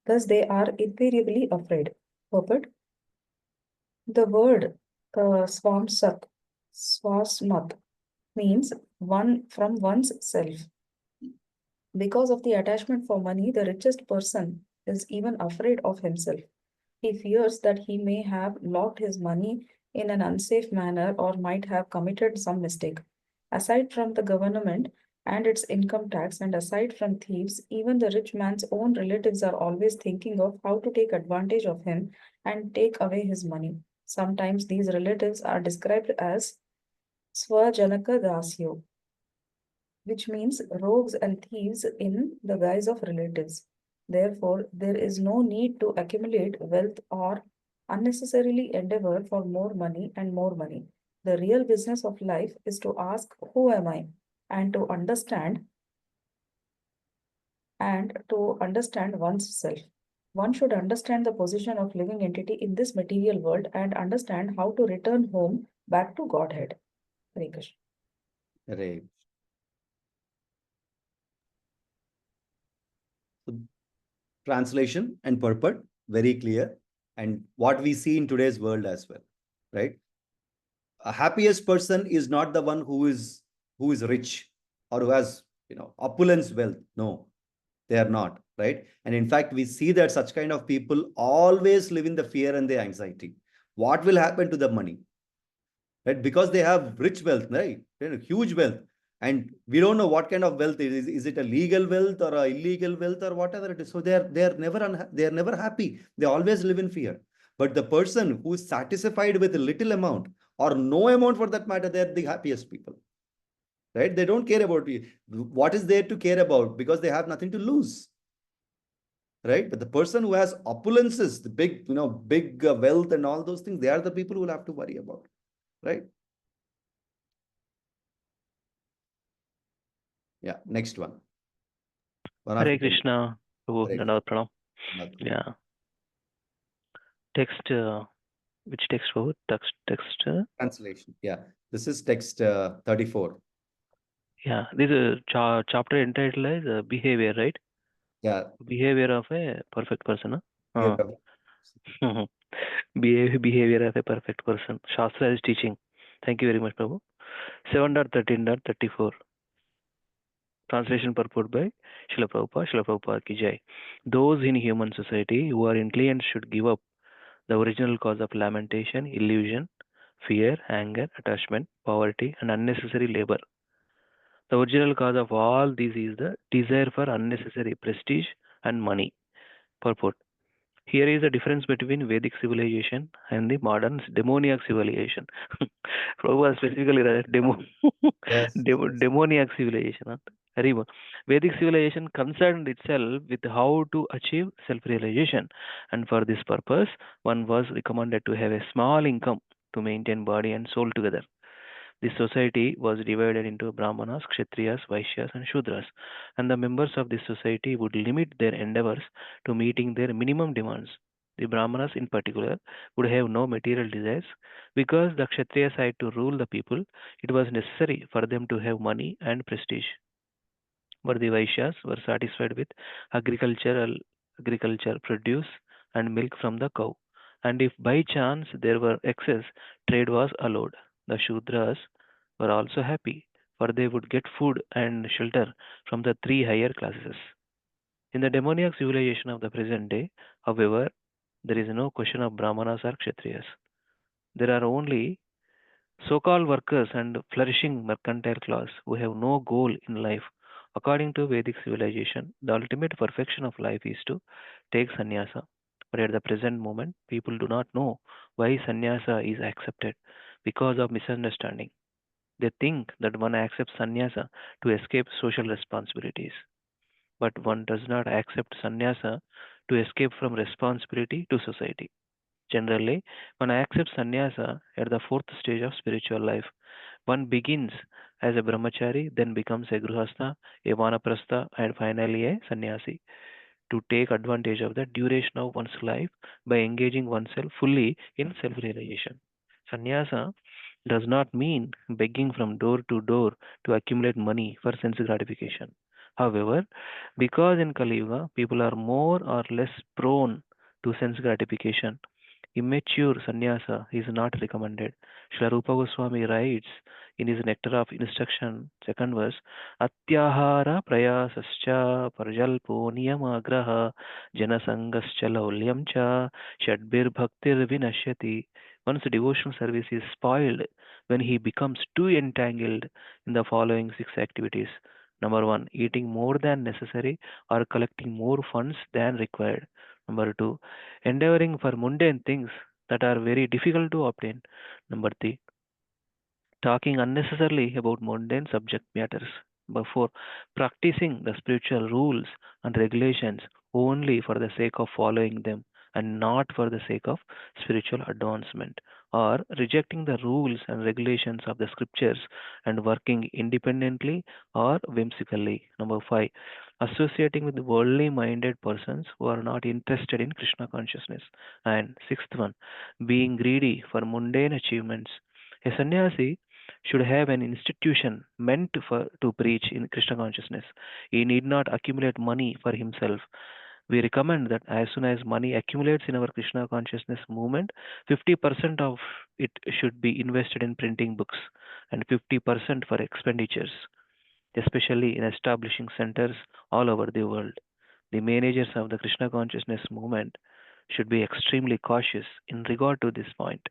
Thus, they are invariably afraid. Purport. The word swamsak, swasmat, means one from one's self. Because of the attachment for money, the richest person is even afraid of himself. He fears that he may have locked his money in an unsafe manner or might have committed some mistake. Aside from the government and its income tax, and aside from thieves, even the rich man's own relatives are always thinking of how to take advantage of him and take away his money. Sometimes these relatives are described as Swajanaka Dasyo, which means rogues and thieves in the guise of relatives. Therefore, there is no need to accumulate wealth or unnecessarily endeavor for more money and more money. The real business of life is to ask, who am I? And to understand one's self. One should understand the position of living entity in this material world and understand how to return home back to Godhead. Hare Krishna. Hare. So, translation and purport, very clear. And what we see in today's world as well, right? A happiest person is not the one who is rich or who has opulence wealth. No, they are not, right? And in fact, we see that such kind of people always live in the fear and the anxiety. What will happen to the money? Right? Because they have rich wealth, right? Huge wealth. And we don't know what kind of wealth it is. Is it a legal wealth or a illegal wealth or whatever it is? So they are never happy. They always live in fear. But the person who is satisfied with a little amount or no amount for that matter, they're the happiest people. Right? They don't care about what is there to care about because they have nothing to lose. Right? But the person who has opulences, the big wealth and all those things, they are the people who will have to worry about. Right? Yeah, next one. Hare Krishna. Prabhu, Dandavat Pranam. Yeah. Text, which text, Prabhu? Text. Translation. Yeah, this is text 34. Yeah, this is chapter entitled as behavior, right? Yeah. Behavior of a perfect person. Huh? Yeah. Behavior of a perfect person. Shastra is teaching. Thank you very much, Prabhu. 7.13.34. Translation purport by Srila Prabhupada Ki Jai. Those in human society who are intelligent should give up the original cause of lamentation, illusion, fear, anger, attachment, poverty, and unnecessary labor. The original cause of all these is the desire for unnecessary prestige and money. Purport. Here is the difference between Vedic civilization and the modern demoniac civilization. Prabhupada specifically demoniac civilization. Huh? Vedic civilization concerned itself with how to achieve self-realization, and for this purpose, one was recommended to have a small income to maintain body and soul together. This society was divided into Brahmanas, Kshatriyas, Vaishyas, and Shudras, and the members of this society would limit their endeavors to meeting their minimum demands. The Brahmanas, in particular, would have no material desires because the Kshatriyas had to rule the people. It was necessary for them to have money and prestige. But the Vaishyas were satisfied with agriculture, produce, and milk from the cow. And if by chance there were excess, trade was allowed. The Shudras were also happy, for they would get food and shelter from the three higher classes. In the demoniac civilization of the present day, however, there is no question of Brahmanas or Kshatriyas. There are only so-called workers and flourishing mercantile class who have no goal in life. According to Vedic civilization, the ultimate perfection of life is to take sannyasa. But at the present moment, people do not know why sannyasa is accepted because of misunderstanding. They think that one accepts sannyasa to escape social responsibilities. But one does not accept sannyasa to escape from responsibility to society. Generally, one accepts sannyasa at the fourth stage of spiritual life. One begins as a brahmachari, then becomes a grihastha, a vanaprastha, and finally a sannyasi to take advantage of the duration of one's life by engaging oneself fully in self realization. Sannyasa does not mean begging from door to door to accumulate money for sense gratification. However, because in Kali Yuga people are more or less prone to sense gratification, immature sannyasa is not recommended. Srila Rupa Goswami writes in his Nectar of Instruction, second verse, Atyahara prayasascha parjalpo niyamagraha janasangascha laulyam cha shadbir bhaktir vinashyati. One's devotional service is spoiled when he becomes too entangled in the following six activities. Number one, eating more than necessary or collecting more funds than required. Number two, endeavoring for mundane things that are very difficult to obtain. Number three, talking unnecessarily about mundane subject matters. Number four, practicing the spiritual rules and regulations only for the sake of following them and not for the sake of spiritual advancement, or rejecting the rules and regulations of the scriptures and working independently or whimsically. Number five, associating with worldly minded persons who are not interested in Krishna consciousness. And sixth one, being greedy for mundane achievements. A sannyasi should have an institution meant to preach in Krishna consciousness. He need not accumulate money for himself. We recommend that as soon as money accumulates in our Krishna consciousness movement, 50% of it should be invested in printing books and 50% for expenditures, especially in establishing centers all over the world. The managers of the Krishna consciousness movement should be extremely cautious in regard to this point.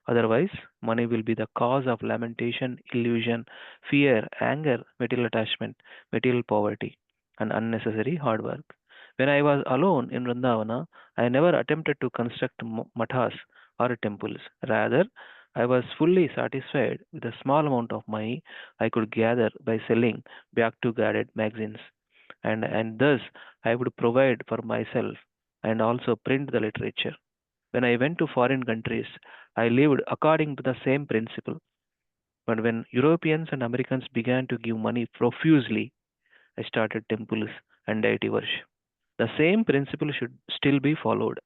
Otherwise, money will be the cause of lamentation, illusion, fear, anger, material attachment, material poverty, and unnecessary hard work. When I was alone in Vrindavana, I never attempted to construct mathas or temples. Rather, I was fully satisfied with the small amount of money I could gather by selling back to guarded magazines. And thus, I would provide for myself and also print the literature. When I went to foreign countries, I lived according to the same principle. But when Europeans and Americans began to give money profusely, I started temples and deity worship. The same principle should still be followed.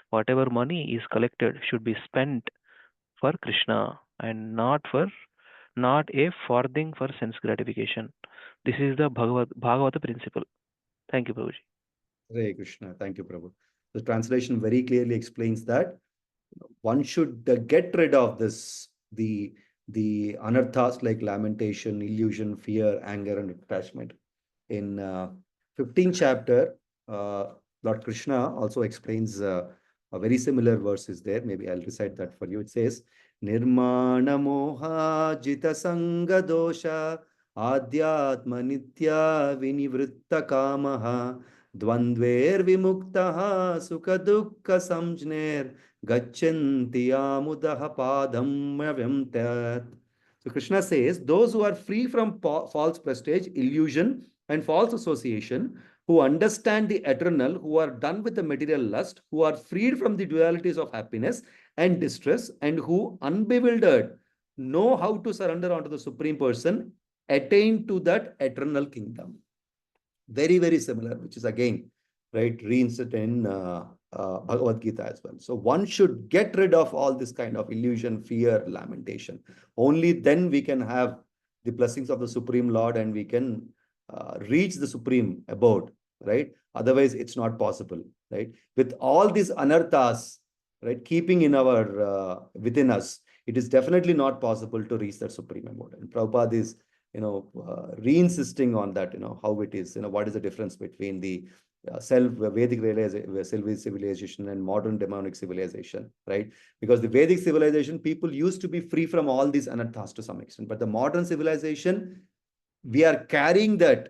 Whatever money is collected should be spent for Krishna and not a farthing for sense gratification. This is the Bhagavata principle. Thank you, Prabhuji. Hare Krishna. Thank you, Prabhu. The translation very clearly explains that one should get rid of the anarthas like lamentation, illusion, fear, anger, and attachment. In 15th chapter, Lord Krishna also explains a very similar verse is there. Maybe I'll recite that for you. It says, Nirmana moha jita sanga dosha adhyatma nitya vinivritta kamaha dvandver vimuktaha sukha dukkha samjner gachanti amudaha padam vyamtat. So Krishna says, those who are free from false prestige, illusion, and false association, who understand the eternal, who are done with the material lust, who are freed from the dualities of happiness and distress, and who, unbewildered, know how to surrender unto the Supreme Person, attain to that eternal kingdom. Very, very similar, which is again, right, reinstated in Bhagavad Gita as well. So one should get rid of all this kind of illusion, fear, lamentation. Only then we can have the blessings of the Supreme Lord and we can reach the Supreme abode, right? Otherwise, it's not possible, right? With all these anarthas, right, keeping in our within us, it is definitely not possible to reach that Supreme abode. And Prabhupada is re-insisting on that, how it is, what is the difference between the Vedic civilization and modern demonic civilization, right? Because the Vedic civilization, people used to be free from all these anarthas to some extent, but the modern civilization, we are carrying that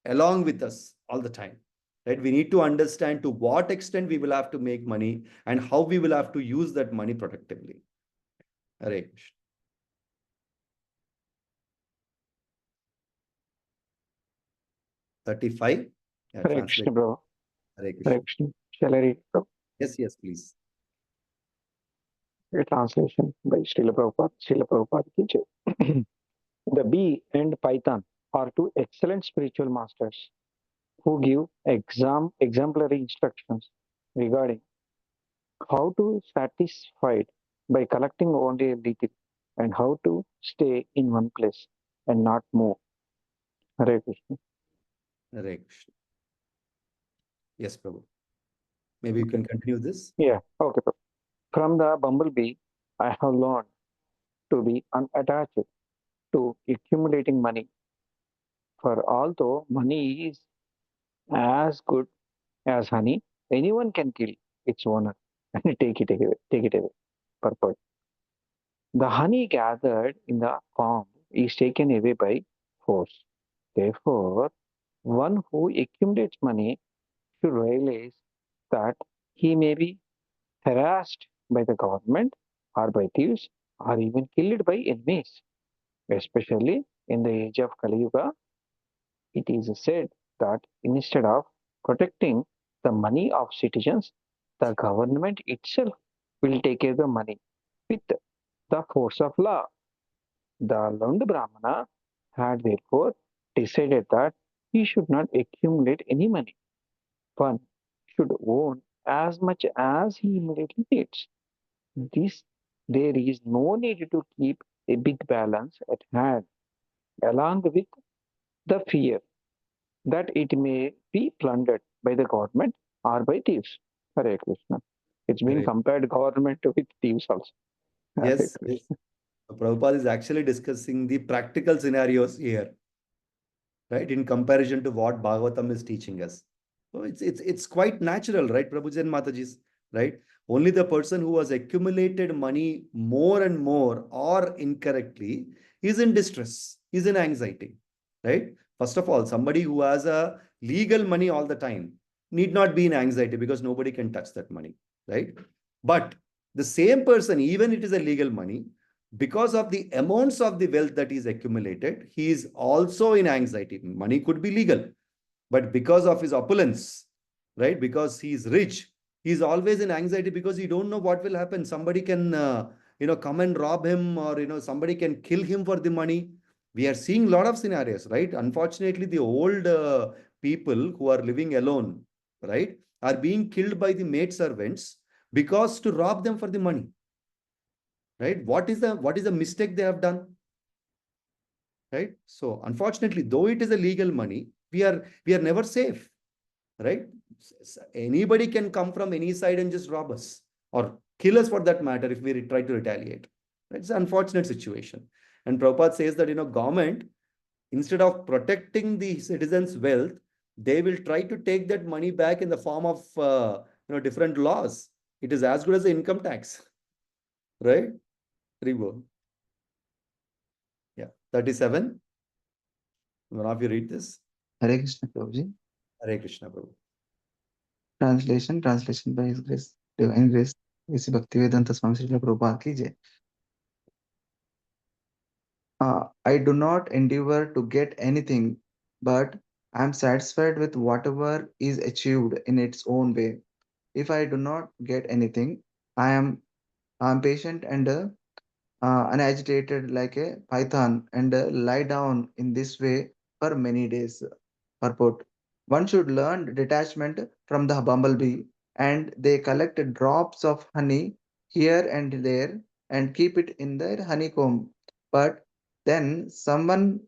along with us all the time, right? We need to understand to what extent we will have to make money and how we will have to use that money productively. Hare Krishna. 35. Yeah, Hare translate. Krishna, bro. Hare Krishna. Hare Krishna. Shall I read, bro? Yes, please. A translation by Srila Prabhupada. Srila Prabhupada ki jai. The bee and python are two excellent spiritual masters who give exemplary instructions regarding how to satisfied by collecting only a little and how to stay in one place and not move. Hare Krishna. Hare Krishna. Yes, Prabhu. Maybe you can continue this. Yeah, okay. Prabhu. From the bumblebee, I have learned to be unattached to accumulating money. For although money is as good as honey, anyone can kill its owner and take it away. Purport. The honey gathered in the comb is taken away by force. Therefore, one who accumulates money should realize that he may be harassed by the government or by thieves or even killed by enemies. Especially in the age of Kali Yuga, it is said that instead of protecting the money of citizens, the government itself will take away the money with the force of law. The learned Brahmana had therefore decided that he should not accumulate any money. One should own as much as he immediately needs. This there is no need to keep a big balance at hand, along with the fear that it may be plundered by the government or by thieves. Hare Krishna. It's been Hare. compared government with thieves also. Hare Yes, yes. Krishna. Prabhupada is actually discussing the practical scenarios here, right? In comparison to what Bhagavatam is teaching us. So it's quite natural, right, Prabhuji and Mataji's, right? Only the person who has accumulated money more and more or incorrectly is in distress, is in anxiety, right? First of all, somebody who has a legal money all the time need not be in anxiety because nobody can touch that money, right? But the same person, even it is a legal money, because of the amounts of the wealth that is accumulated, he is also in anxiety. Money could be legal, but because of his opulence, right? Because he is rich, he is always in anxiety because he don't know what will happen. Somebody can, come and rob him, or somebody can kill him for the money. We are seeing a lot of scenarios, right? Unfortunately, the old people who are living alone, right, are being killed by the maid servants because to rob them for the money. Right? What is the mistake they have done? Right? So unfortunately, though it is a legal money, we are never safe. Right? Anybody can come from any side and just rob us or kill us for that matter if we try to retaliate. Right? It's an unfortunate situation. And Prabhupada says that government, instead of protecting the citizens' wealth, they will try to take that money back in the form of different laws. It is as good as the income tax. Right? Reward. Yeah, 37. One of you read this. Hare Krishna, Prabhuji. Hare Krishna, Prabhu. Translation by His Grace, Divine Grace, A.C. Bhaktivedanta Swami Srila Prabhupada ki jai. I do not endeavor to get anything, but I am satisfied with whatever is achieved in its own way. If I do not get anything, I am patient and unagitated like a python and lie down in this way for many days. Purport. One should learn detachment from the bumblebee, and they collect drops of honey here and there and keep it in their honeycomb. But then someone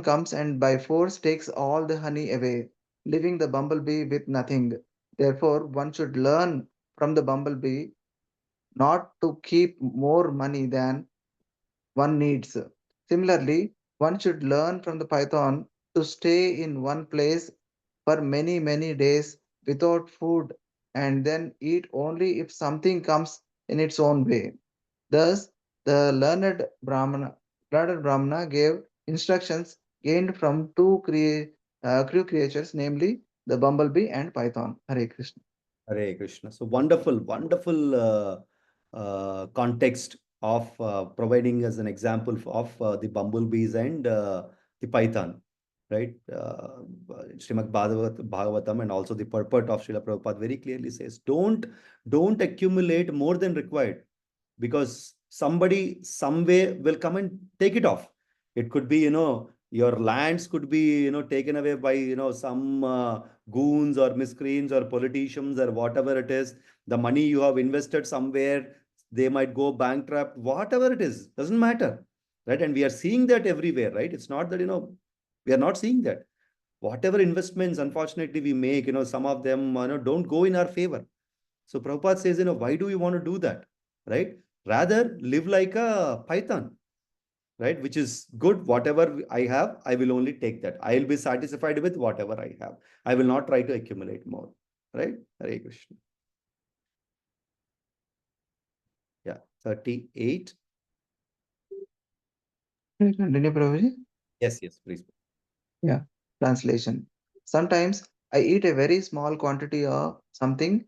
comes and by force takes all the honey away, leaving the bumblebee with nothing. Therefore, one should learn from the bumblebee not to keep more money than one needs. Similarly, one should learn from the python to stay in one place for many, many days without food and then eat only if something comes in its own way. Thus, the learned Brahmana gave instructions gained from crew creatures, namely the bumblebee and python. Hare Krishna. Hare Krishna. So wonderful, wonderful context of providing as an example of the bumblebees and the python, right? Srimad Bhagavatam and also the purport of Srila Prabhupada very clearly says, don't accumulate more than required, because somebody somewhere will come and take it off. It could be, your lands could be, taken away by, some goons or miscreants or politicians or whatever it is. The money you have invested somewhere, they might go bankrupt, whatever it is, doesn't matter, right? And we are seeing that everywhere, right? It's not that, we are not seeing that. Whatever investments, unfortunately, we make, some of them, don't go in our favor. So Prabhupada says, why do you want to do that, right? Rather live like a python, right? Which is good. Whatever I have, I will only take that. I will be satisfied with whatever I have. I will not try to accumulate more, right? Hare Krishna. Yeah, 38. Continue, Prabhuji. Yes, please. Yeah, translation. Sometimes I eat a very small quantity of something,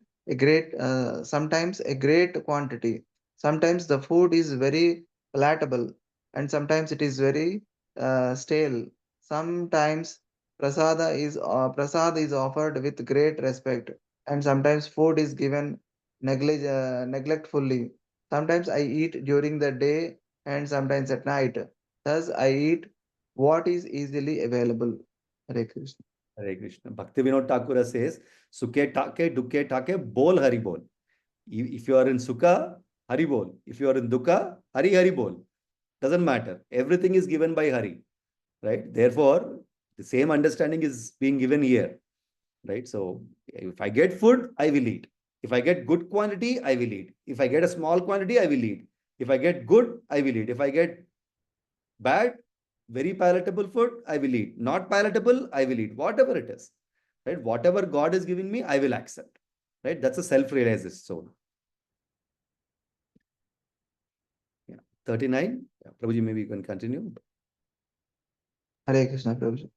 sometimes a great quantity. Sometimes the food is very palatable, and sometimes it is very stale. Sometimes prasad is offered with great respect, and sometimes food is given neglectfully. Sometimes I eat during the day and sometimes at night. Thus, I eat what is easily available. Hare Krishna. Hare Krishna. Bhakti Vinod Thakur says, Sukhe take, dukhe take, bol hari bol. If you are in Sukha, hari bol. If you are in Dukha, hari bol. Doesn't matter. Everything is given by Hari, right? Therefore, the same understanding is being given here, right? So if I get food, I will eat. If I get good quantity, I will eat. If I get a small quantity, I will eat. If I get good, I will eat. If I get bad, very palatable food, I will eat. Not palatable, I will eat. Whatever it is, right? Whatever God is giving me, I will accept, right? That's a self-realized soul. Yeah. 39. Yeah. Prabhuji, maybe you can continue. Hare Krishna, Prabhuji.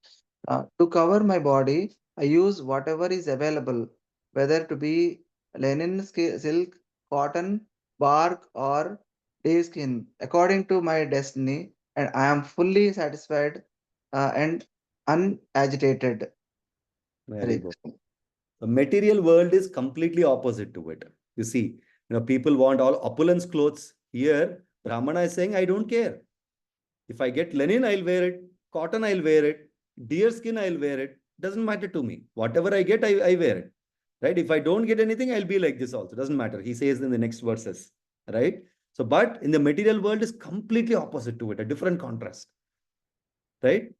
To cover my body, I use whatever is available, whether to be linen, silk, cotton, bark, or deer skin, according to my destiny, and I am fully satisfied and unagitated. Very good. The material world is completely opposite to it. You see, people want all opulence clothes. Here, Brahmana is saying, I don't care. If I get linen, I'll wear it. Cotton, I'll wear it. Deer skin, I'll wear it. Doesn't matter to me. Whatever I get, I wear it. Right? If I don't get anything, I'll be like this also. Doesn't matter. He says in the next verses. Right? So, but in the material world is completely opposite to it, a different contrast. Right?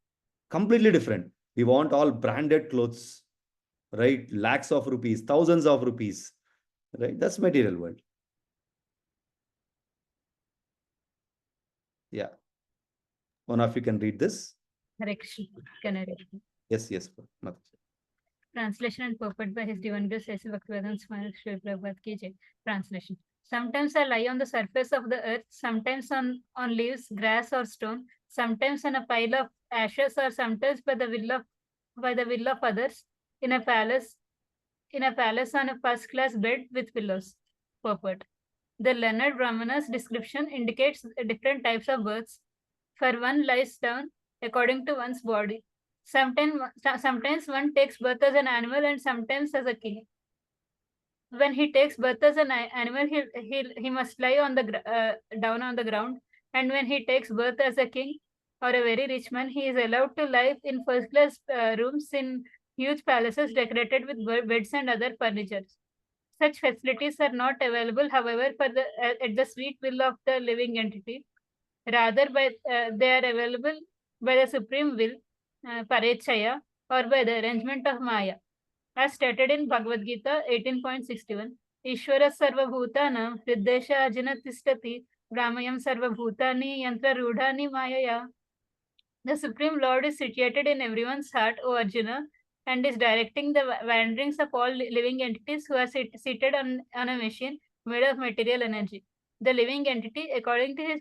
Completely different. We want all branded clothes, right? Lakhs of rupees, thousands of rupees, right? That's material world. Yeah. One of you can read this. Hare Krishna. Can I read? Yes. Translation and purport by His Divine Grace A.C. Bhaktivedanta Swami Srila Prabhupada Ki Jai. Translation. Sometimes I lie on the surface of the earth, sometimes on leaves, grass or stone, sometimes on a pile of ashes, or sometimes by the will of others in a palace on a first-class bed with pillows. Purport. The learned Brahmana's description indicates different types of births. For one lies down according to one's body. Sometimes one takes birth as an animal and sometimes as a king. When he takes birth as an animal, he must lie on down on the ground. And when he takes birth as a king or a very rich man, he is allowed to live in first-class rooms in huge palaces decorated with beds and other furniture. Such facilities are not available, however, at the sweet will of the living entity. Rather, they are available by the supreme will, Parechaya, or by the arrangement of Maya. As stated in Bhagavad Gita 18.61, Ishvara Sarvabhutanam Hriddesha Ajana Tishtati Brahmayam Sarvabhutani Yantra Rudhani Mayaya. The Supreme Lord is situated in everyone's heart, O Arjuna, and is directing the wanderings of all living entities who are seated on a machine made of material energy. The living entity, according to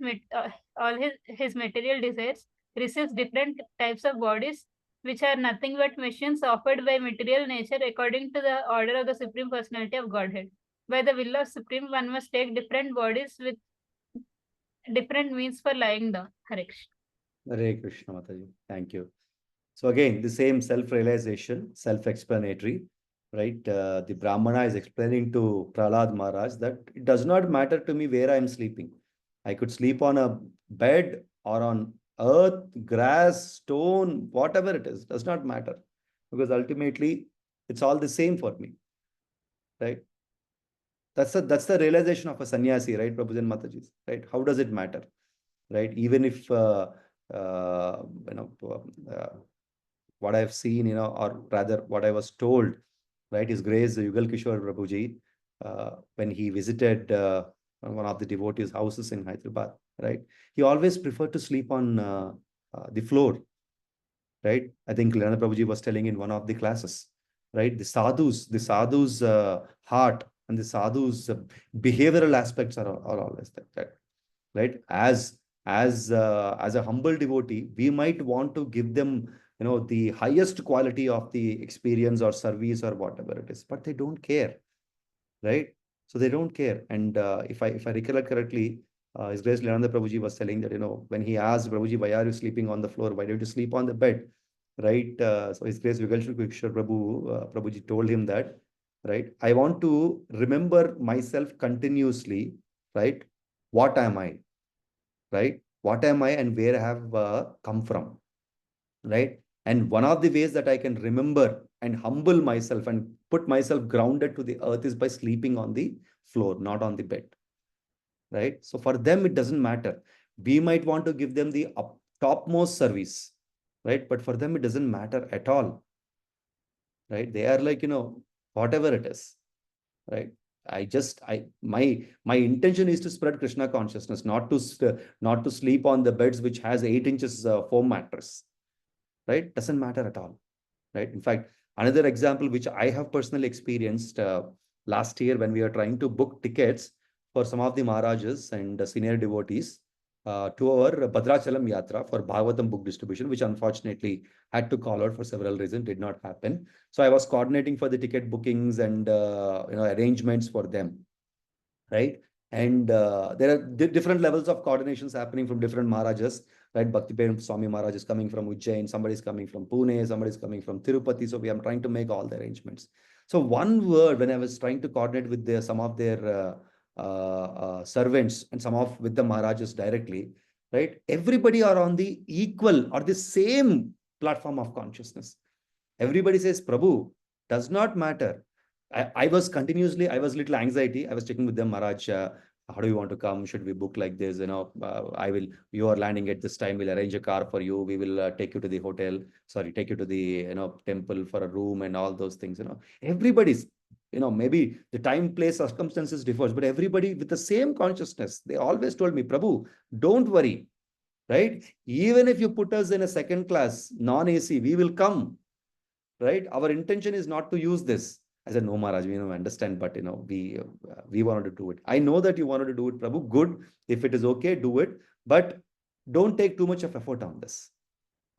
all his material desires, receives different types of bodies, which are nothing but machines offered by material nature according to the order of the Supreme Personality of Godhead. By the will of Supreme, one must take different bodies with different means for lying down. Hare Krishna. Hare Krishna, Mataji. Thank you. So again, the same self-realization, self-explanatory, right? The Brahmana is explaining to Prahlad Maharaj that it does not matter to me where I am sleeping. I could sleep on a bed or on earth, grass, stone, whatever it is, does not matter. Because ultimately, it's all the same for me, right? That's the realization of a sannyasi, right, Prabhuji and Mataji, right? How does it matter, right? Even if, what I've seen, or rather what I was told, right, His Grace Yugal Kishore Prabhuji, when he visited one of the devotees' houses in Hyderabad, right, he always preferred to sleep on the floor, right? I think Lilananda Prabhuji was telling in one of the classes, right? The sadhus' heart and the sadhus' behavioral aspects are always that, right? As a humble devotee, we might want to give them, the highest quality of the experience or service or whatever it is, but they don't care, right? So they don't care. And if I recollect correctly, His Grace Lilananda Prabhuji was telling that, when he asked Prabhuji, why are you sleeping on the floor? Why don't you sleep on the bed? Right? So His Grace Vigal Kishore Prabhuji told him that, right? I want to remember myself continuously, right? What am I? Right? What am I and where I have come from? Right? And one of the ways that I can remember and humble myself and put myself grounded to the earth is by sleeping on the floor, not on the bed. Right? So for them, it doesn't matter. We might want to give them the topmost service, right? But for them, it doesn't matter at all. Right? They are like, whatever it is. Right? My intention is to spread Krishna consciousness, not to sleep on the beds which has 8 inches foam mattress. Right? Doesn't matter at all. Right? In fact, another example which I have personally experienced last year when we were trying to book tickets for some of the Maharajas and senior devotees to our Bhadrachalam Yatra for Bhagavatam book distribution, which unfortunately had to call out for several reasons, did not happen. So I was coordinating for the ticket bookings and arrangements for them, right? And there are different levels of coordinations happening from different Maharajas, right? Bhakti Swami Maharaj is coming from Ujjain, somebody is coming from Pune, somebody is coming from Tirupati. So we are trying to make all the arrangements. So one word, when I was trying to coordinate with some of their servants and with the Maharajas directly, right? Everybody are on the equal or the same platform of consciousness. Everybody says, Prabhu, does not matter. I was little anxiety. I was checking with them, Maharaj, how do you want to come? Should we book like this? You are landing at this time. We'll arrange a car for you. We will take you to the hotel. Sorry, take you to the, temple for a room and all those things, Everybody's, maybe the time, place, circumstances differs, but everybody with the same consciousness. They always told me, Prabhu, don't worry, right? Even if you put us in a second class, non-AC, we will come, right? Our intention is not to use this. I said, no, Maharaj, we understand, but we wanted to do it. I know that you wanted to do it, Prabhu. Good. If it is okay, do it. But don't take too much of effort on this,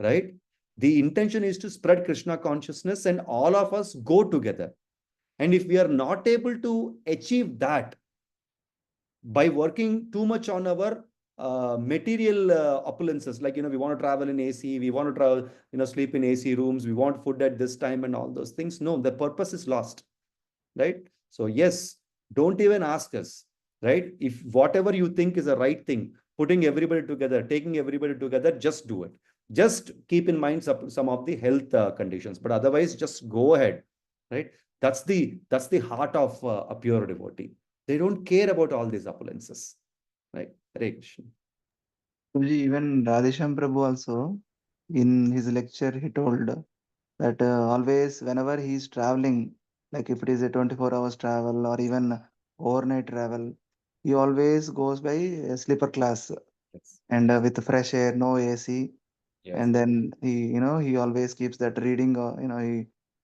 right? The intention is to spread Krishna consciousness and all of us go together. And if we are not able to achieve that by working too much on our material opulences, like, we want to travel in AC, we want to travel, sleep in AC rooms, we want food at this time and all those things. No, the purpose is lost, right? So yes, don't even ask us, right? If whatever you think is the right thing, putting everybody together, taking everybody together, just do it. Just keep in mind some of the health conditions, but otherwise just go ahead, right? That's the heart of a pure devotee. They don't care about all these opulences, right? Hare Krishna. Even Radhesham Prabhu also, in his lecture, he told that always, whenever he is traveling, like if it is a 24 hours travel or even overnight travel, he always goes by a sleeper class Yes. and with fresh air, no AC. and then he always keeps that reading.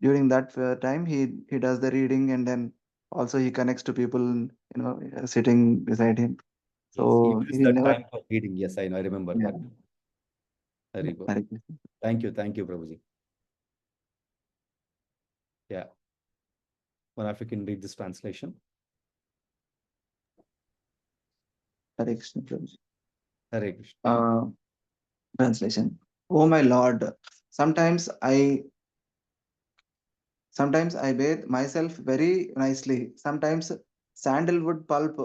During that time he does the reading, and then also he connects to people, sitting beside him. Yes, he So uses he that never. time for reading. Yes, I know. I remember Yeah. that. Very good. Hare Krishna. Thank you, Prabhuji. Yeah. One of you can read this translation. Hare Krishna, Prabhuji. Hare Krishna. Translation. Oh my Lord, sometimes I Sometimes I bathe myself very nicely. Sometimes sandalwood pulp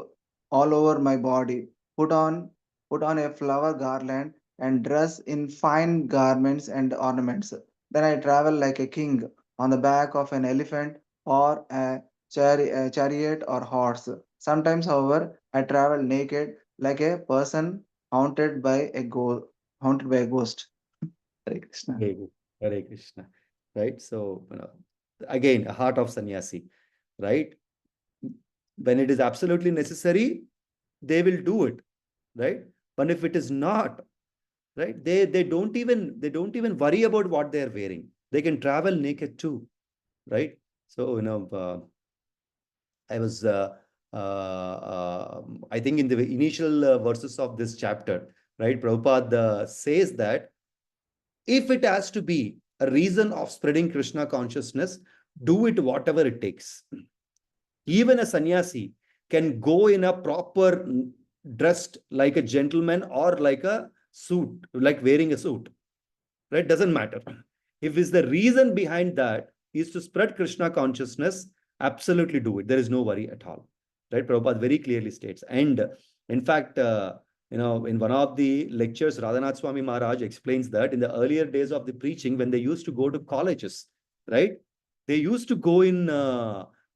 all over my body. Put on put on a flower garland and dress in fine garments and ornaments. Then I travel like a king on the back of an elephant or a chariot or horse. Sometimes, however, I travel naked like a person haunted by a ghost. Hare Krishna. Very good. Hare Krishna. Right. So, again, a heart of sannyasi, right? When it is absolutely necessary, they will do it, right? But if it is not, right, they don't even worry about what they are wearing. They can travel naked too, right? So, I was, I think in the initial verses of this chapter, right, Prabhupada says that if it has to be a reason of spreading Krishna consciousness, do it whatever it takes. Even a sannyasi can go in a proper dressed like a gentleman or like a suit, like wearing a suit, right? Doesn't matter. If is the reason behind that is to spread Krishna consciousness, absolutely do it. There is no worry at all, right? Prabhupada very clearly states. And in fact, in one of the lectures, Radhanath Swami Maharaj explains that in the earlier days of the preaching, when they used to go to colleges, right? They used to go in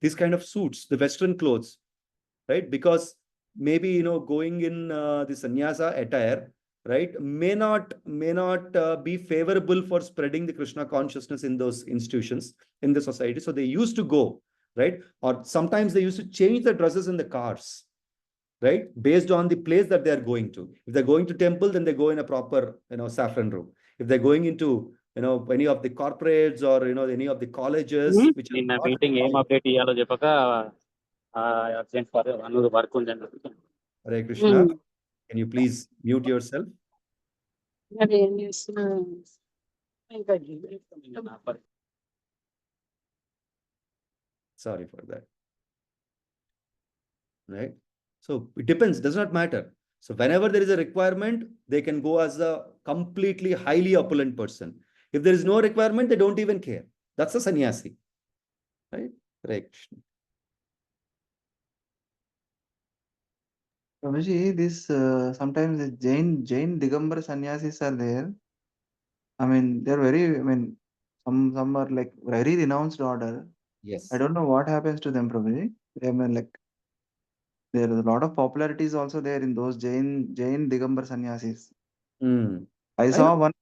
these kind of suits, the Western clothes, right? Because maybe, going in the sannyasa attire, right, may not be favorable for spreading the Krishna consciousness in those institutions, in the society. So they used to go, right? Or sometimes they used to change the dresses in the cars, right, based on the place that they are going to. If they're going to temple, then they go in a proper, saffron robe. If they're going into, any of the corporates or, any of the colleges, which are నిన్న not meeting ఏం required. Update ఇవ్వాలో చెప్పక urgent for one work ఉందని Hare Krishna. Can you please mute yourself? అది ఏం చేస్తున్నా ఇంకా Sorry for that. Right? So it depends, does not matter. So whenever there is a requirement, they can go as a completely highly opulent person. If there is no requirement, they don't even care. That's a sannyasi. Right? Hare Krishna. Prabhuji, this sometimes the Jain Digambar sannyasis are there. I mean, they're very. I mean, some are like very renounced order. Yes. I don't know what happens to them, Prabhuji. I mean, like there is a lot of popularities also there in those Jain Digambar sannyasis. I saw one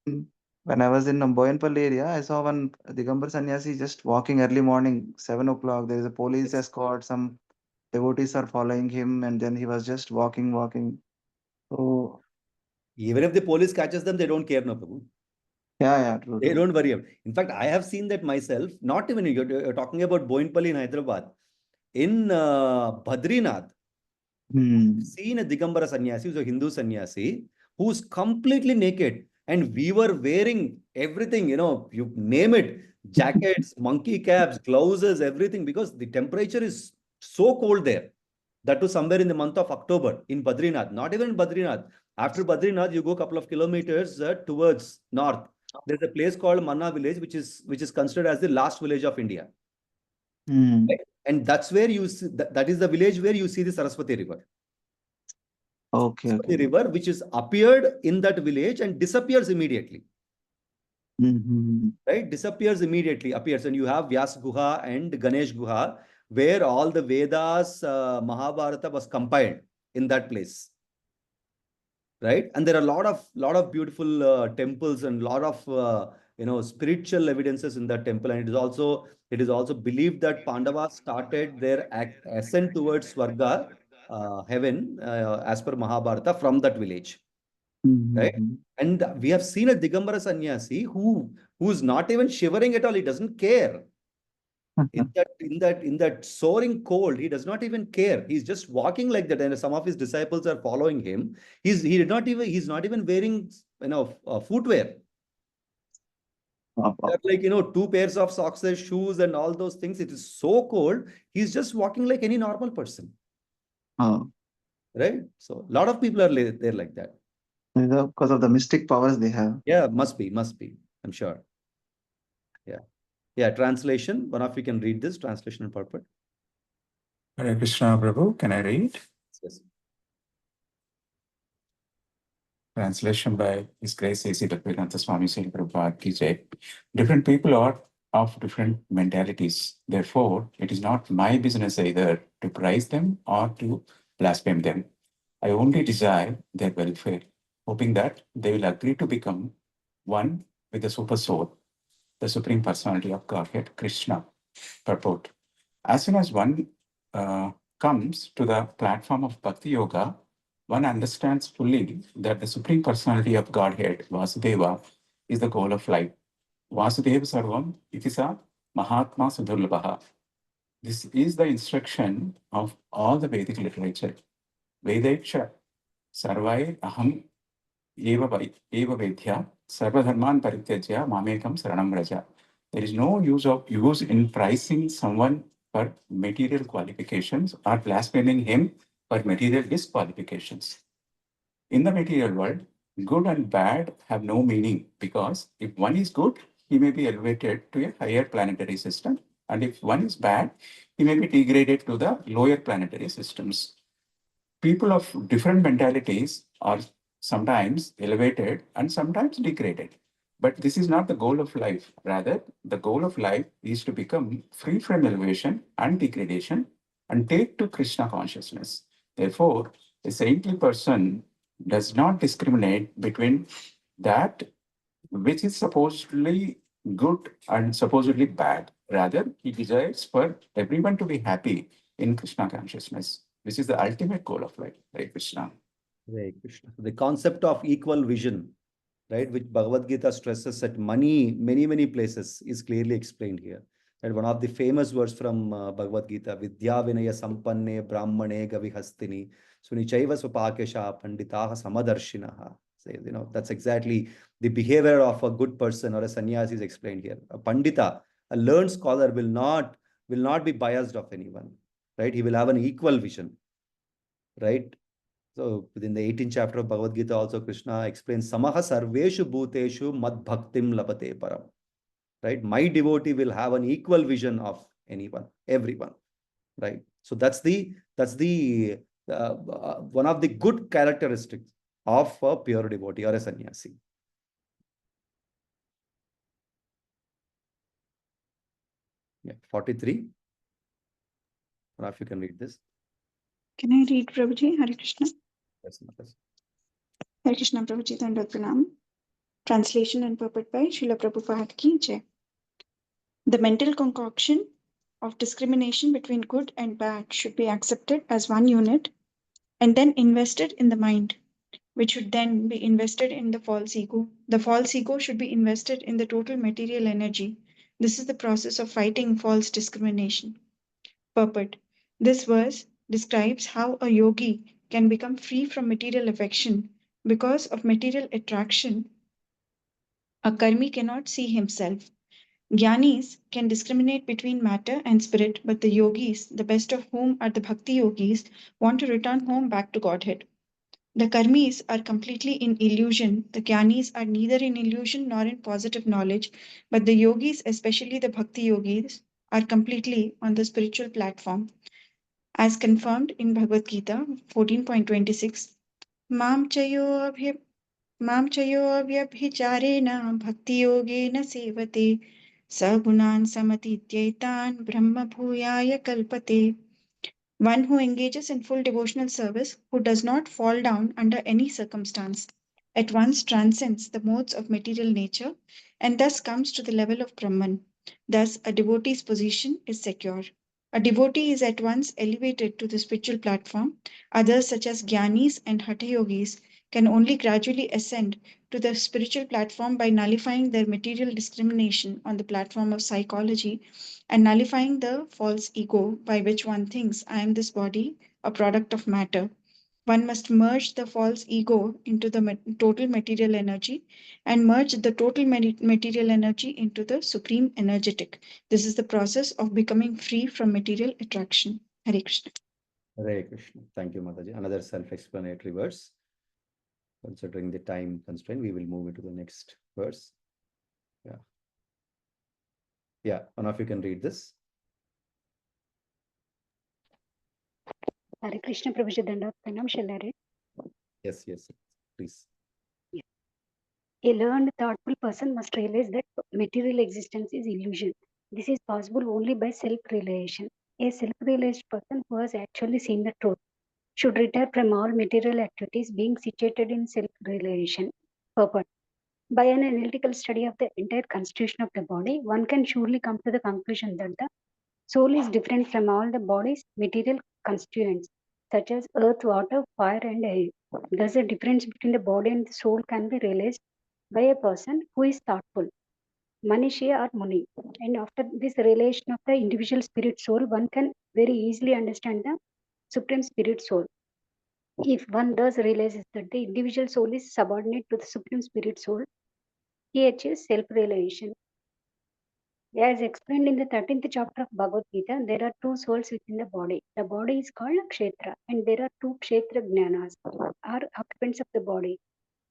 when I was in Boyanpalli area. I saw one Digambar sannyasi just walking early morning, 7 o'clock. There is a police escort. Some devotees are following him, and then he was just walking. So Even if the police catches them, they don't care, no, Prabhu. yeah, true. They don't worry. In fact, I have seen that myself. Not even you're talking about Boinpalli in Hyderabad. In Badrinath, seen a Digambara sannyasi, who's a Hindu sannyasi, who's completely naked. And we were wearing everything, you name it, jackets, monkey caps, gloves, everything, because the temperature is so cold there. That was somewhere in the month of October in Badrinath. Not even in Badrinath. After Badrinath, you go a couple of kilometers towards north. There's a place called Manna village, which is considered as the last village of India. Right? And that's where you see, that is the village where you see the Saraswati River. Okay. The river which is appeared in that village and disappears immediately. Right? Disappears immediately, appears. And you have Vyas Guha and Ganesh Guha, where all the Vedas, Mahabharata was compiled in that place. Right? And there are a lot of beautiful temples and a lot of spiritual evidences in that temple. And it is also believed that Pandavas started their ascent towards Swarga, heaven, as per Mahabharata, from that village. right? Mhm. And we have seen a Digambara sannyasi who's not even shivering at all. He doesn't care. In that soaring cold, he does not even care. He's just walking like that, and some of his disciples are following him. He's not even wearing footwear. Wow, wow. Like 2 pairs of socks, shoes, and all those things. It is so cold. He's just walking like any normal person, Oh, right? So a lot of people are there like that. because of the mystic powers they have. Yeah, must be. I'm sure. Yeah. Yeah, translation. One of you can read this translation and purport. Hare Krishna, Prabhu. Can I read? Yes. Translation by His Grace A.C. Bhaktivedanta Swami Srila Prabhupada Ki Jai. Different people are of different mentalities. Therefore, it is not my business either to praise them or to blaspheme them. I only desire their welfare, hoping that they will agree to become one with the Super Soul, the Supreme Personality of Godhead, Krishna. Purport. As soon as one comes to the platform of Bhakti Yoga, one understands fully that the Supreme Personality of Godhead, Vasudeva, is the goal of life. Vasudeva Sarvam Itisa Mahatma Sudurlabha. This is the instruction of all the Vedic literature. Vedeksha Sarvai Aham Eva Vedya Sarvadharman Parityajya Mamekam Saranam Raja. There is no use in pricing someone for material qualifications or blaspheming him for material disqualifications. In the material world, good and bad have no meaning because if one is good, he may be elevated to a higher planetary system, and if one is bad, he may be degraded to the lower planetary systems. People of different mentalities are sometimes elevated and sometimes degraded. But this is not the goal of life. Rather, the goal of life is to become free from elevation and degradation and take to Krishna consciousness. Therefore, a saintly person does not discriminate between that which is supposedly good and supposedly bad. Rather, he desires for everyone to be happy in Krishna consciousness, which is the ultimate goal of life. Hare Krishna. Hare Krishna. The concept of equal vision, right, which Bhagavad Gita stresses at many places, is clearly explained here. And one of the famous words from Bhagavad Gita, Vidya Vinaya Sampanne Brahmane Gavihastini Sunichaiva Swapakesha Panditaha Samadarshinaha. Say, that's exactly the behavior of a good person or a sannyasi is explained here. A Pandita, a learned scholar, will not be biased of anyone, right? He will have an equal vision, right? So within the 18th chapter of Bhagavad Gita, also Krishna explains Samaha Sarveshu Bhuteshu Mad Bhaktim Labate Param. Right? My devotee will have an equal vision of everyone. Right? So that's the one of the good characteristics of a pure devotee or a sannyasi. Yeah, 43. If you can read this. Can I read, Prabhuji? Hare Krishna. Yes, yes. Hare Krishna, Prabhuji, Dandavat Pranam. Translation and purport by Srila Prabhupada Ki Jai. The mental concoction of discrimination between good and bad should be accepted as one unit and then invested in the mind, which should then be invested in the false ego. The false ego should be invested in the total material energy. This is the process of fighting false discrimination. Purport. This verse describes how a yogi can become free from material affection. Because of material attraction, a karmi cannot see himself. Jnanis can discriminate between matter and spirit, but the yogis, the best of whom are the bhakti yogis, want to return home back to Godhead. The karmis are completely in illusion. The jnanis are neither in illusion nor in positive knowledge, but the yogis, especially the bhakti yogis, are completely on the spiritual platform. As confirmed in Bhagavad Gita 14.26, Mam chayovyabhicharena bhakti yogena sevate sagunan samatityetan brahma bhuyaya kalpate. One who engages in full devotional service, who does not fall down under any circumstance, at once transcends the modes of material nature and thus comes to the level of Brahman. Thus, a devotee's position is secure. A devotee is at once elevated to the spiritual platform. Others, such as Jnanis and Hatha Yogis, can only gradually ascend to the spiritual platform by nullifying their material discrimination on the platform of psychology and nullifying the false ego by which one thinks, I am this body, a product of matter. One must merge the false ego into the total material energy and merge the total material energy into the supreme energetic. This is the process of becoming free from material attraction. Hare Krishna. Hare Krishna. Thank you, Mataji. Another self-explanatory verse. Considering the time constraint, we will move into the next verse. Yeah. Yeah, one of you can read this. Hare Krishna Prabhuji Dandavanam, shall I read? Yes, please. Yeah. A learned, thoughtful person must realize that material existence is illusion. This is possible only by self-realization. A self-realized person who has actually seen the truth should retire from all material activities, being situated in self-realization. Purport. By an analytical study of the entire constitution of the body, one can surely come to the conclusion that the soul is different from all the body's material constituents, such as earth, water, fire, and air. Thus, the difference between the body and the soul can be realized by a person who is thoughtful, Manishi or Muni. And after this relation of the individual spirit soul, one can very easily understand the supreme spirit soul. If one thus realizes that the individual soul is subordinate to the supreme spirit soul, he achieves self-realization. As explained in the 13th chapter of Bhagavad Gita, there are two souls within the body. The body is called Kshetra, and there are two Kshetra Jnanas, or occupants of the body,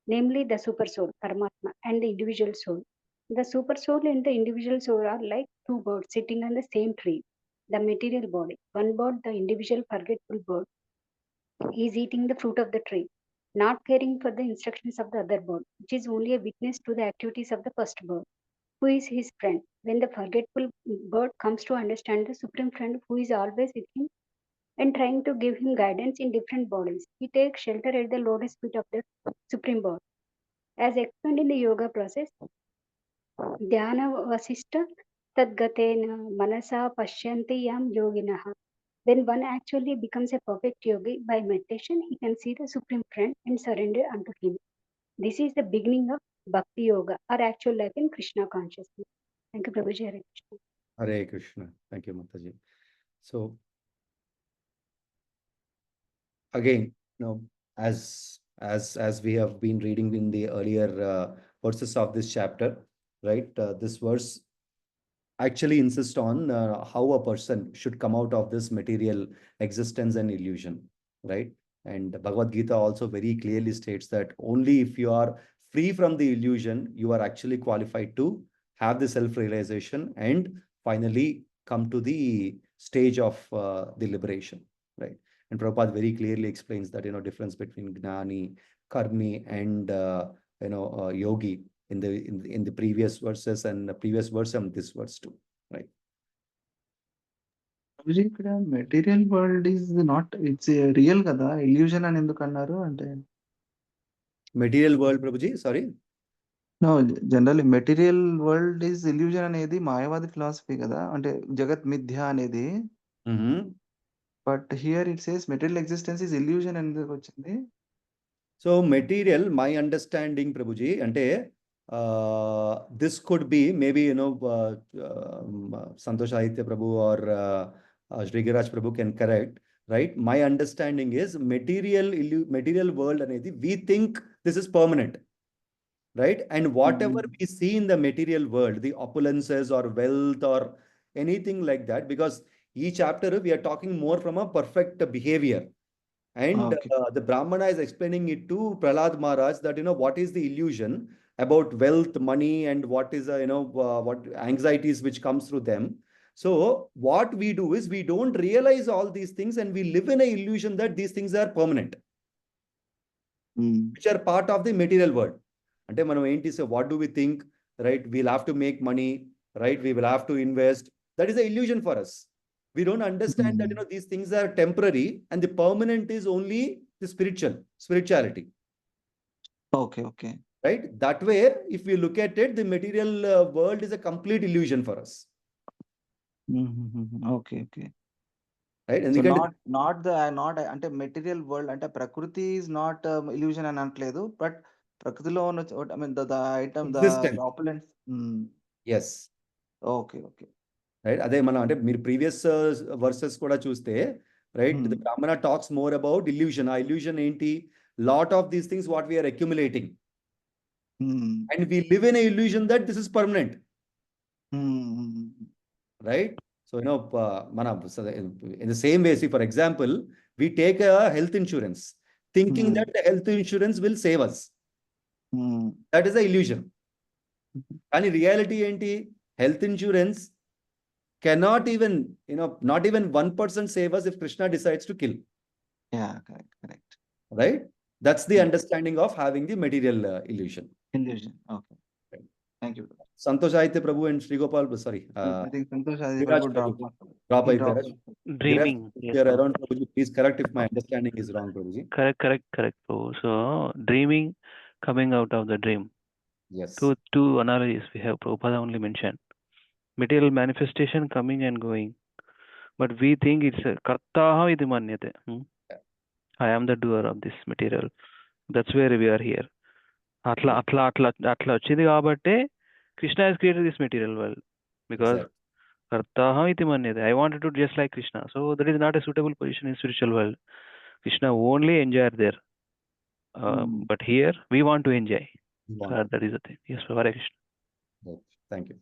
namely the super soul, Paramatma, and the individual soul. The super soul and the individual soul are like two birds sitting on the same tree. The material body, one bird, the individual forgetful bird, is eating the fruit of the tree, not caring for the instructions of the other bird, which is only a witness to the activities of the first bird, who is his friend. When the forgetful bird comes to understand the supreme friend who is always with him and trying to give him guidance in different bodies, he takes shelter at the lotus feet of the supreme bird. As explained in the yoga process, Dhyana Vasishta Tadgatena Manasa Pashyanti Yam Yoginaha. When one actually becomes a perfect yogi by meditation, he can see the supreme friend and surrender unto him. This is the beginning of Bhakti Yoga, or actual life in Krishna consciousness. Thank you, Prabhuji. Hare Krishna. Hare Krishna. Thank you, Mataji. So, again, as we have been reading in the earlier verses of this chapter, right? This verse actually insists on how a person should come out of this material existence and illusion, right? And Bhagavad Gita also very clearly states that only if you are free from the illusion, you are actually qualified to have the self-realization and finally come to the stage of the liberation, right? And Prabhupada very clearly explains that, difference between Gnani, Karmi, and, Yogi in the previous verses and the previous verse and this verse too, right? Material world is not, it's a real kada, illusion అని ఎందుకు అన్నారు అంటే Material world, Prabhuji, sorry. No, generally material world is illusion అనేది మాయావాది philosophy కదా, అంటే జగత్ మిథ్య అనేది. But here it says material existence is illusion ఎందుకు వచ్చింది? So material, my understanding, Prabhuji, ante this could be maybe, Santosh Aditya Prabhu or Shri Giraj Prabhu can correct, right? My understanding is material world anedi, we think this is permanent, right? And whatever we see in the material world, the opulences or wealth or anything like that, because each chapter we are talking more from a perfect behavior. And the Brahmana is explaining it to Prahlad Maharaj that, what is the illusion about wealth, money, and what is, what anxieties which comes through them. So what we do is we don't realize all these things and we live in an illusion that these things are permanent, which are part of the material world. Ante manam enti say, what do we think, right? We'll have to make money, right? We will have to invest. That is an illusion for us. We don't understand that, these things are temporary and the permanent is only the spirituality. Okay. Right? That way, if we look at it, the material world is a complete illusion for us. Okay. right? So ఎందుకంటే not అంటే material world అంటే ప్రకృతి is not illusion అని అనట్లేదు, but ప్రకృతిలో ఉన్న I mean the item the existence. Opulent. yes, okay okay. Right. అదే మనం అంటే మీరు ప్రీవియస్ వర్సెస్ కూడా చూస్తే, right, the Brahmana talks more about illusion. ఆ ఇల్యూషన్ ఏంటి? Lot of these things what we are accumulating, and we live in illusion that this is permanent, right? So మన in the same way, see for example, we take a health insurance thinking that the health insurance will save us. That is the illusion. కానీ reality ఏంటి? Health insurance cannot even, not even 1% save us if Krishna decides to kill. Yeah, correct. Right? That's the understanding of having the material illusion. Illusion. Okay. Right. Thank you. Santosh Aditya Prabhu and Sri Gopal, sorry. I think Santosh Aditya Viraj Prabhu Prabhu, drop. Dreaming. If you are around, Prabhuji, please correct if my understanding is wrong, Prabhuji. Correct, Prabhu. So dreaming, coming out of the dream. Yes. Two analogies we have. Prabhupada only mentioned. Material manifestation coming and going. But we think it's kartaha iti manyate. I am the doer of this material. That's where we are here. Atla వచ్చింది కాబట్టి Krishna has created this material world. Because kartaha iti manyate. I wanted to just like Krishna. So that is not a suitable position in spiritual world. Krishna only enjoyed there. But here we want to enjoy. That is the thing. Yes, Hare Krishna. Right. Thank you.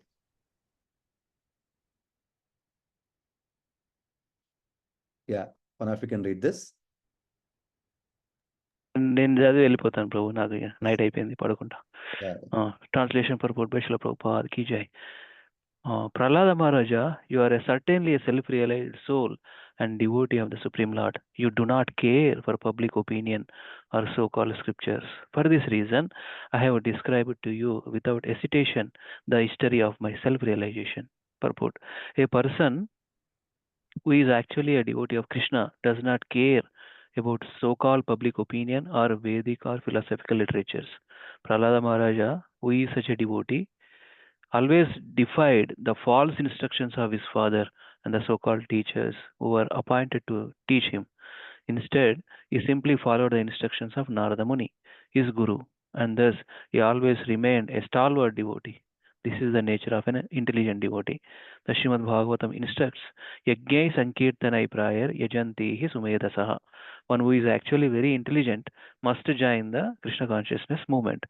Yeah, one of you can read this. నేను చదివి వెళ్ళిపోతాను ప్రభు, నాకు night అయిపోయింది, పడుకుంటా. Translation purpose by Srila Prabhupada కీ జై. Prahlada Maharaja, you are certainly a self-realized soul and devotee of the Supreme Lord. You do not care for public opinion or so-called scriptures. For this reason, I have described to you without hesitation the history of my self-realization. Purport: a person who is actually a devotee of Krishna does not care about so-called public opinion or Vedic or philosophical literatures. Prahlada Maharaja, who is such a devotee, always defied the false instructions of his father and the so-called teachers who were appointed to teach him. Instead, he simply followed the instructions of Narada Muni, his guru, and thus he always remained a stalwart devotee. This is the nature of an intelligent devotee. The Srimad Bhagavatam instructs, Yajnai Sankirtanai Prayar Yajantihi Sumedasaha. One who is actually very intelligent must join the Krishna consciousness movement,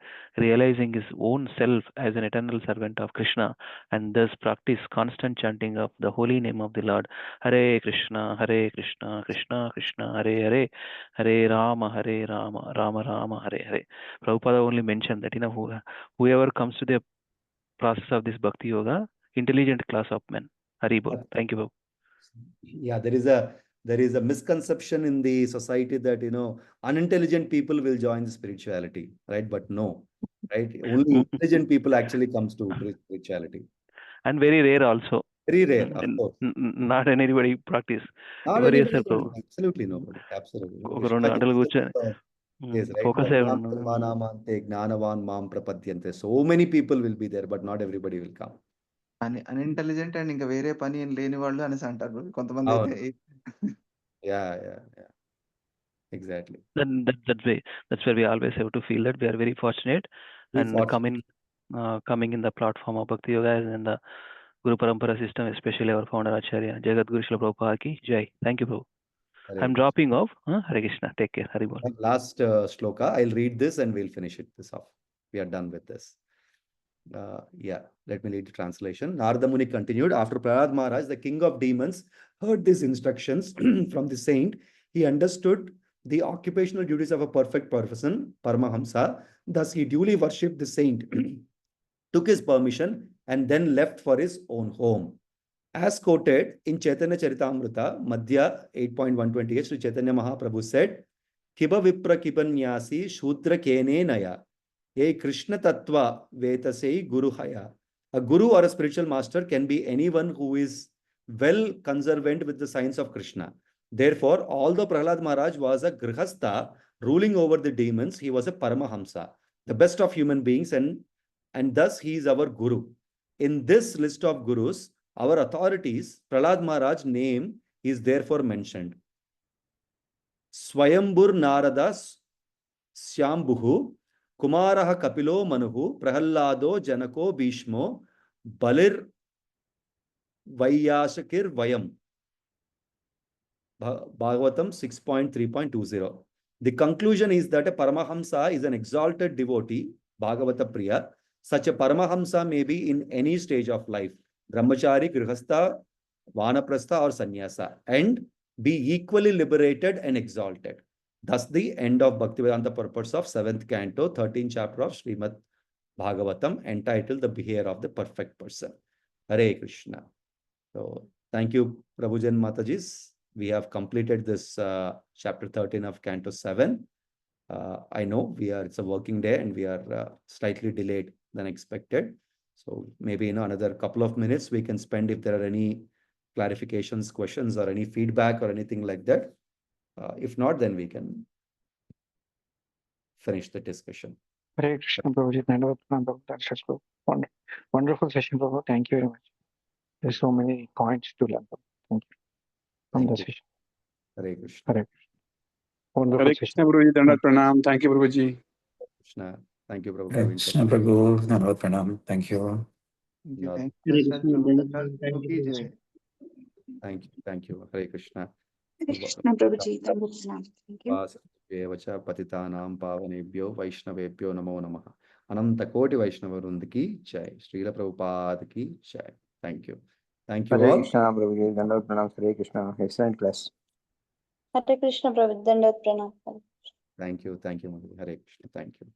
realizing his own self as an eternal servant of Krishna, and thus practice constant chanting of the holy name of the Lord. Hare Krishna, Krishna Krishna, Hare Hare, Hare Rama, Rama Rama, Hare Hare. Prabhupada only mentioned that whoever comes to the process of this bhakti yoga, intelligent class of men. Hari Bol. Thank you, Prabhu. Yeah, there is a misconception in the society that unintelligent people will join the spirituality, right? But no, right? Only intelligent people actually comes to spirituality, and very rare also. Very rare, of course. Not anybody practice. Not anybody, absolutely nobody, absolutely. Yes, right. Focus జ్ఞానవాన్ మాం ప్రపద్యంతే. So many people will be there, but not everybody will come. Unintelligent and ఇంకా వేరే పని ఏం లేని వాళ్ళు అనేసి అంటారు కొంతమంది అయితే. Yeah. Exactly. That's where we always have to feel that we are very fortunate and coming in the platform of Bhakti Yoga and the Guru Parampara system, especially our founder Acharya Jagat Guru Srila Prabhupada ki jai. Thank you, Prabhu. I'm dropping off. Hare Krishna. Take care. Hari Bol. Last shloka. I'll read this and we'll finish this off. We are done with this. Yeah, let me read the translation. Narada Muni continued, after Prahlad Maharaj, the king of demons, heard these instructions from the saint, he understood the occupational duties of a perfect person, Paramahamsa. Thus, he duly worshipped the saint, took his permission, and then left for his own home. As quoted in Chaitanya Charitamrita, Madhya 8.128, Sri Chaitanya Mahaprabhu said, Kiba Vipra Kipanyasi Shudra Kene Naya. Ye Krishna Tattva Vetasei Guru Haya. A guru or a spiritual master can be anyone who is well conservant with the science of Krishna. Therefore, although Prahlad Maharaj was a Grihastha ruling over the demons, he was a Paramahamsa, the best of human beings, and thus he is our guru. In this list of gurus, our authorities, Prahlad Maharaj name is therefore mentioned. Swayambur Naradas Syambuhu, Kumaraha Kapilo Manuhu, Prahallado Janako Bhishmo, Balir Vaiyashakir Vayam. Bhagavatam 6.3.20. The conclusion is that a Paramahamsa is an exalted devotee, Bhagavata Priya. Such a Paramahamsa may be in any stage of life, Brahmachari, Grihastha, Vanaprastha or Sannyasa, and be equally liberated and exalted. Thus, the end of Bhaktivedanta purpose of 7th Canto, 13th chapter of Srimad Bhagavatam, entitled The Behavior of the Perfect Person. Hare Krishna. So, thank you, Prabhujan Matajis. We have completed this chapter 13 of Canto 7. I know it's a working day and we are slightly delayed than expected. So maybe in another couple of minutes, we can spend if there are any clarifications, questions, or any feedback or anything like that. If not, then we can finish the discussion. Hare Krishna, Prabhuji. That's wonderful session, Prabhu. Thank you very much. There's so many points to learn. Thank you. From the session. Hare Krishna. Hare Krishna. Wonderful Hare Krishna, Prabhuji. Dandavat Pranam. Thank you, Prabhuji. Krishna. Thank you, Prabhu. Hare Krishna, Prabhu. Dandavat Pranam. Thank you. Thank Hare you, Krishna, Dasraj thank you, Prabhuji. Prabhuji. Thank you. Hare Krishna. Hare Krishna, Prabhuji. Thank you. Vacha patitanam pavanebhyo vaishnavebhyo namo namaha. Ananta koti Vaishnava ki jai. Srila Prabhupada ki jai. Thank you. Thank you Hare all. Krishna, Prabhuji. Dandavat Pranam. Hare Krishna. Excellent class. Hare Krishna, Prabhuji. Dandavat Pranam. Thank you. Thank you, Madhu. Hare Krishna. Thank you.